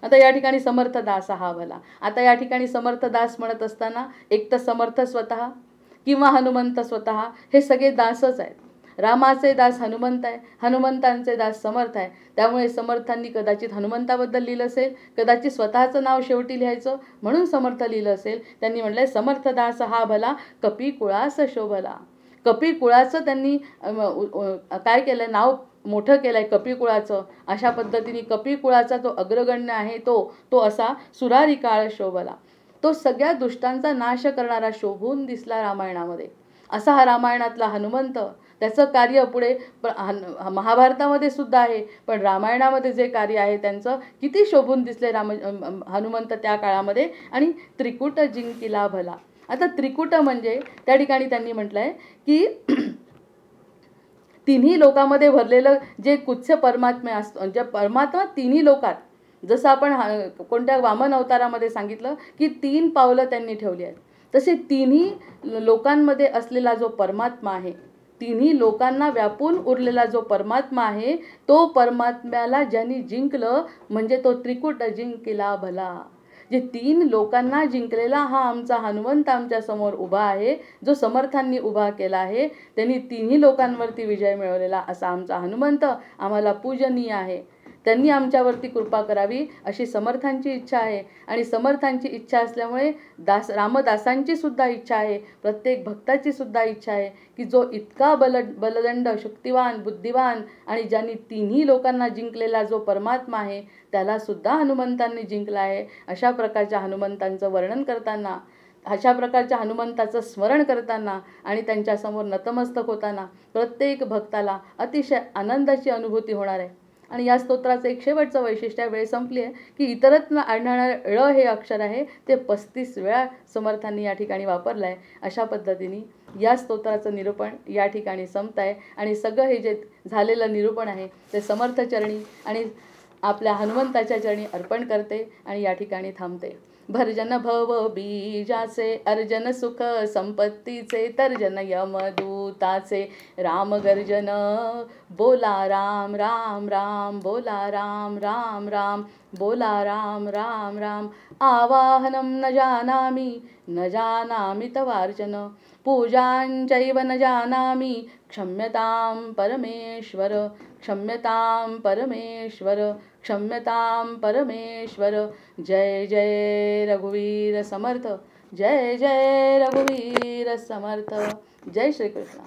आता या ठिकाणी समर्थ दास हा भला. आता या ठिकाणी समर्थ दास म्हणत असताना एक तर समर्थ स्वतः किंवा हनुमंत स्वतः हे सगळे दासच आहेत. रामाचे दास हनुमंत आहे, हनुमंतांचे दास समर्थ आहे. त्यामुळे समर्थांनी कदाचित हनुमंताबद्दल लिहिलं असेल, कदाचित स्वतःचं नाव शेवटी लिहायचं म्हणून समर्थ लिहिलं असेल. त्यांनी म्हटलंय समर्थ दास हा भला, कपी कुळास शोभला. कपी कुळाचं त्यांनी काय केलंय? नाव मोठं केलंय कपी कुळाचं. अशा पद्धतीने कपी कुळाचा जो अग्रगण्य आहे तो असा सुरारी काळ शोभला. तो सगळ्या दुष्टांचा नाश करणारा शोभून दिसला रामायणामध्ये. असा हा रामायणातला हनुमंत. त्याचं कार्य पुढे महाभारतामध्ये सुद्धा आहे, पण रामायणामध्ये जे कार्य आहे त्यांचं किती शोभून दिसले हनुमंत त्या काळामध्ये. आणि त्रिकूट जिंकिला भला. आता त्रिकूट म्हणजे त्या ठिकाणी त्यांनी म्हटलंय की तिन्ही लोकांमध्ये भरलेलं जे कुच्छ परमात्मा असतो, जे परमात्मा तिन्ही लोकात, जसं आपण कोणत्या वामन अवतारामध्ये सांगितलं की 3 पावलं त्यांनी ठेवली आहेत, तसे तिन्ही लोकांमध्ये असलेला जो परमात्मा आहे, तिन्ही लोकांना व्यापून उरलेला जो परमात्मा आहे, तो परमात्म्याला ज्यांनी जिंकलं म्हणजे तो त्रिकूट जिंकिला भला. जे 3 लोकांना जिंकलेला हा आमचा हनुमंत आमच्या समोर उभा आहे, जो समर्थांनी उभा केला आहे. त्यांनी तिन्ही लोकांवरती विजय मिळवलेला असा आमचा हनुमंत आम्हाला पूजनीय आहे. त्यांनी आमच्यावरती कृपा करावी अशी समर्थांची इच्छा आहे. आणि समर्थांची इच्छा असल्यामुळे रामदासांची सुद्धा इच्छा आहे, प्रत्येक भक्ताची सुद्धा इच्छा आहे की जो इतका बलदंड, शक्तिवान, बुद्धिवान आणि ज्यांनी तिन्ही लोकांना जिंकलेला जो परमात्मा आहे त्याला सुद्धा हनुमंतांनी जिंकला आहे. अशा प्रकारच्या हनुमंतांचं वर्णन करताना, अशा प्रकारच्या हनुमंताचं स्मरण करताना आणि त्यांच्यासमोर नतमस्तक होताना प्रत्येक भक्ताला अतिशय आनंदाची अनुभूती होणार आहे. आणि या स्तोत्राचं एक शेवटचं वैशिष्ट्य, वेळ संपली आहे, की इतरत्र आढळणारे ळ हे अक्षर आहे ते 35 वेळा समर्थांनी या ठिकाणी वापरलं आहे. अशा पद्धतीने या स्तोत्राचं निरूपण या ठिकाणी संपत आहे. आणि सगळं हे जे झालेलं निरूपण आहे ते समर्थचरणी आणि आपल्या हनुमंताच्या चरणी अर्पण करते आणि या ठिकाणी थांबते. भर्जन भव बीजाचे, अर्जन सुख संपत्तीचे, तर्जन यमदूताचे, राम गर्जन बोला राम राम राम, बोला राम राम राम, बोला राम राम राम. आवाहनं न जानामि तवार्चन, पूजांचैव न जानामि, क्षम्यतां परमेश्वर, क्षम्यतां परमेश्वर, क्षम्यतां परमेश्वर. जय जय रघुवीर समर्थ, जय जय रघुवीर समर्थ. जय श्री कृष्ण.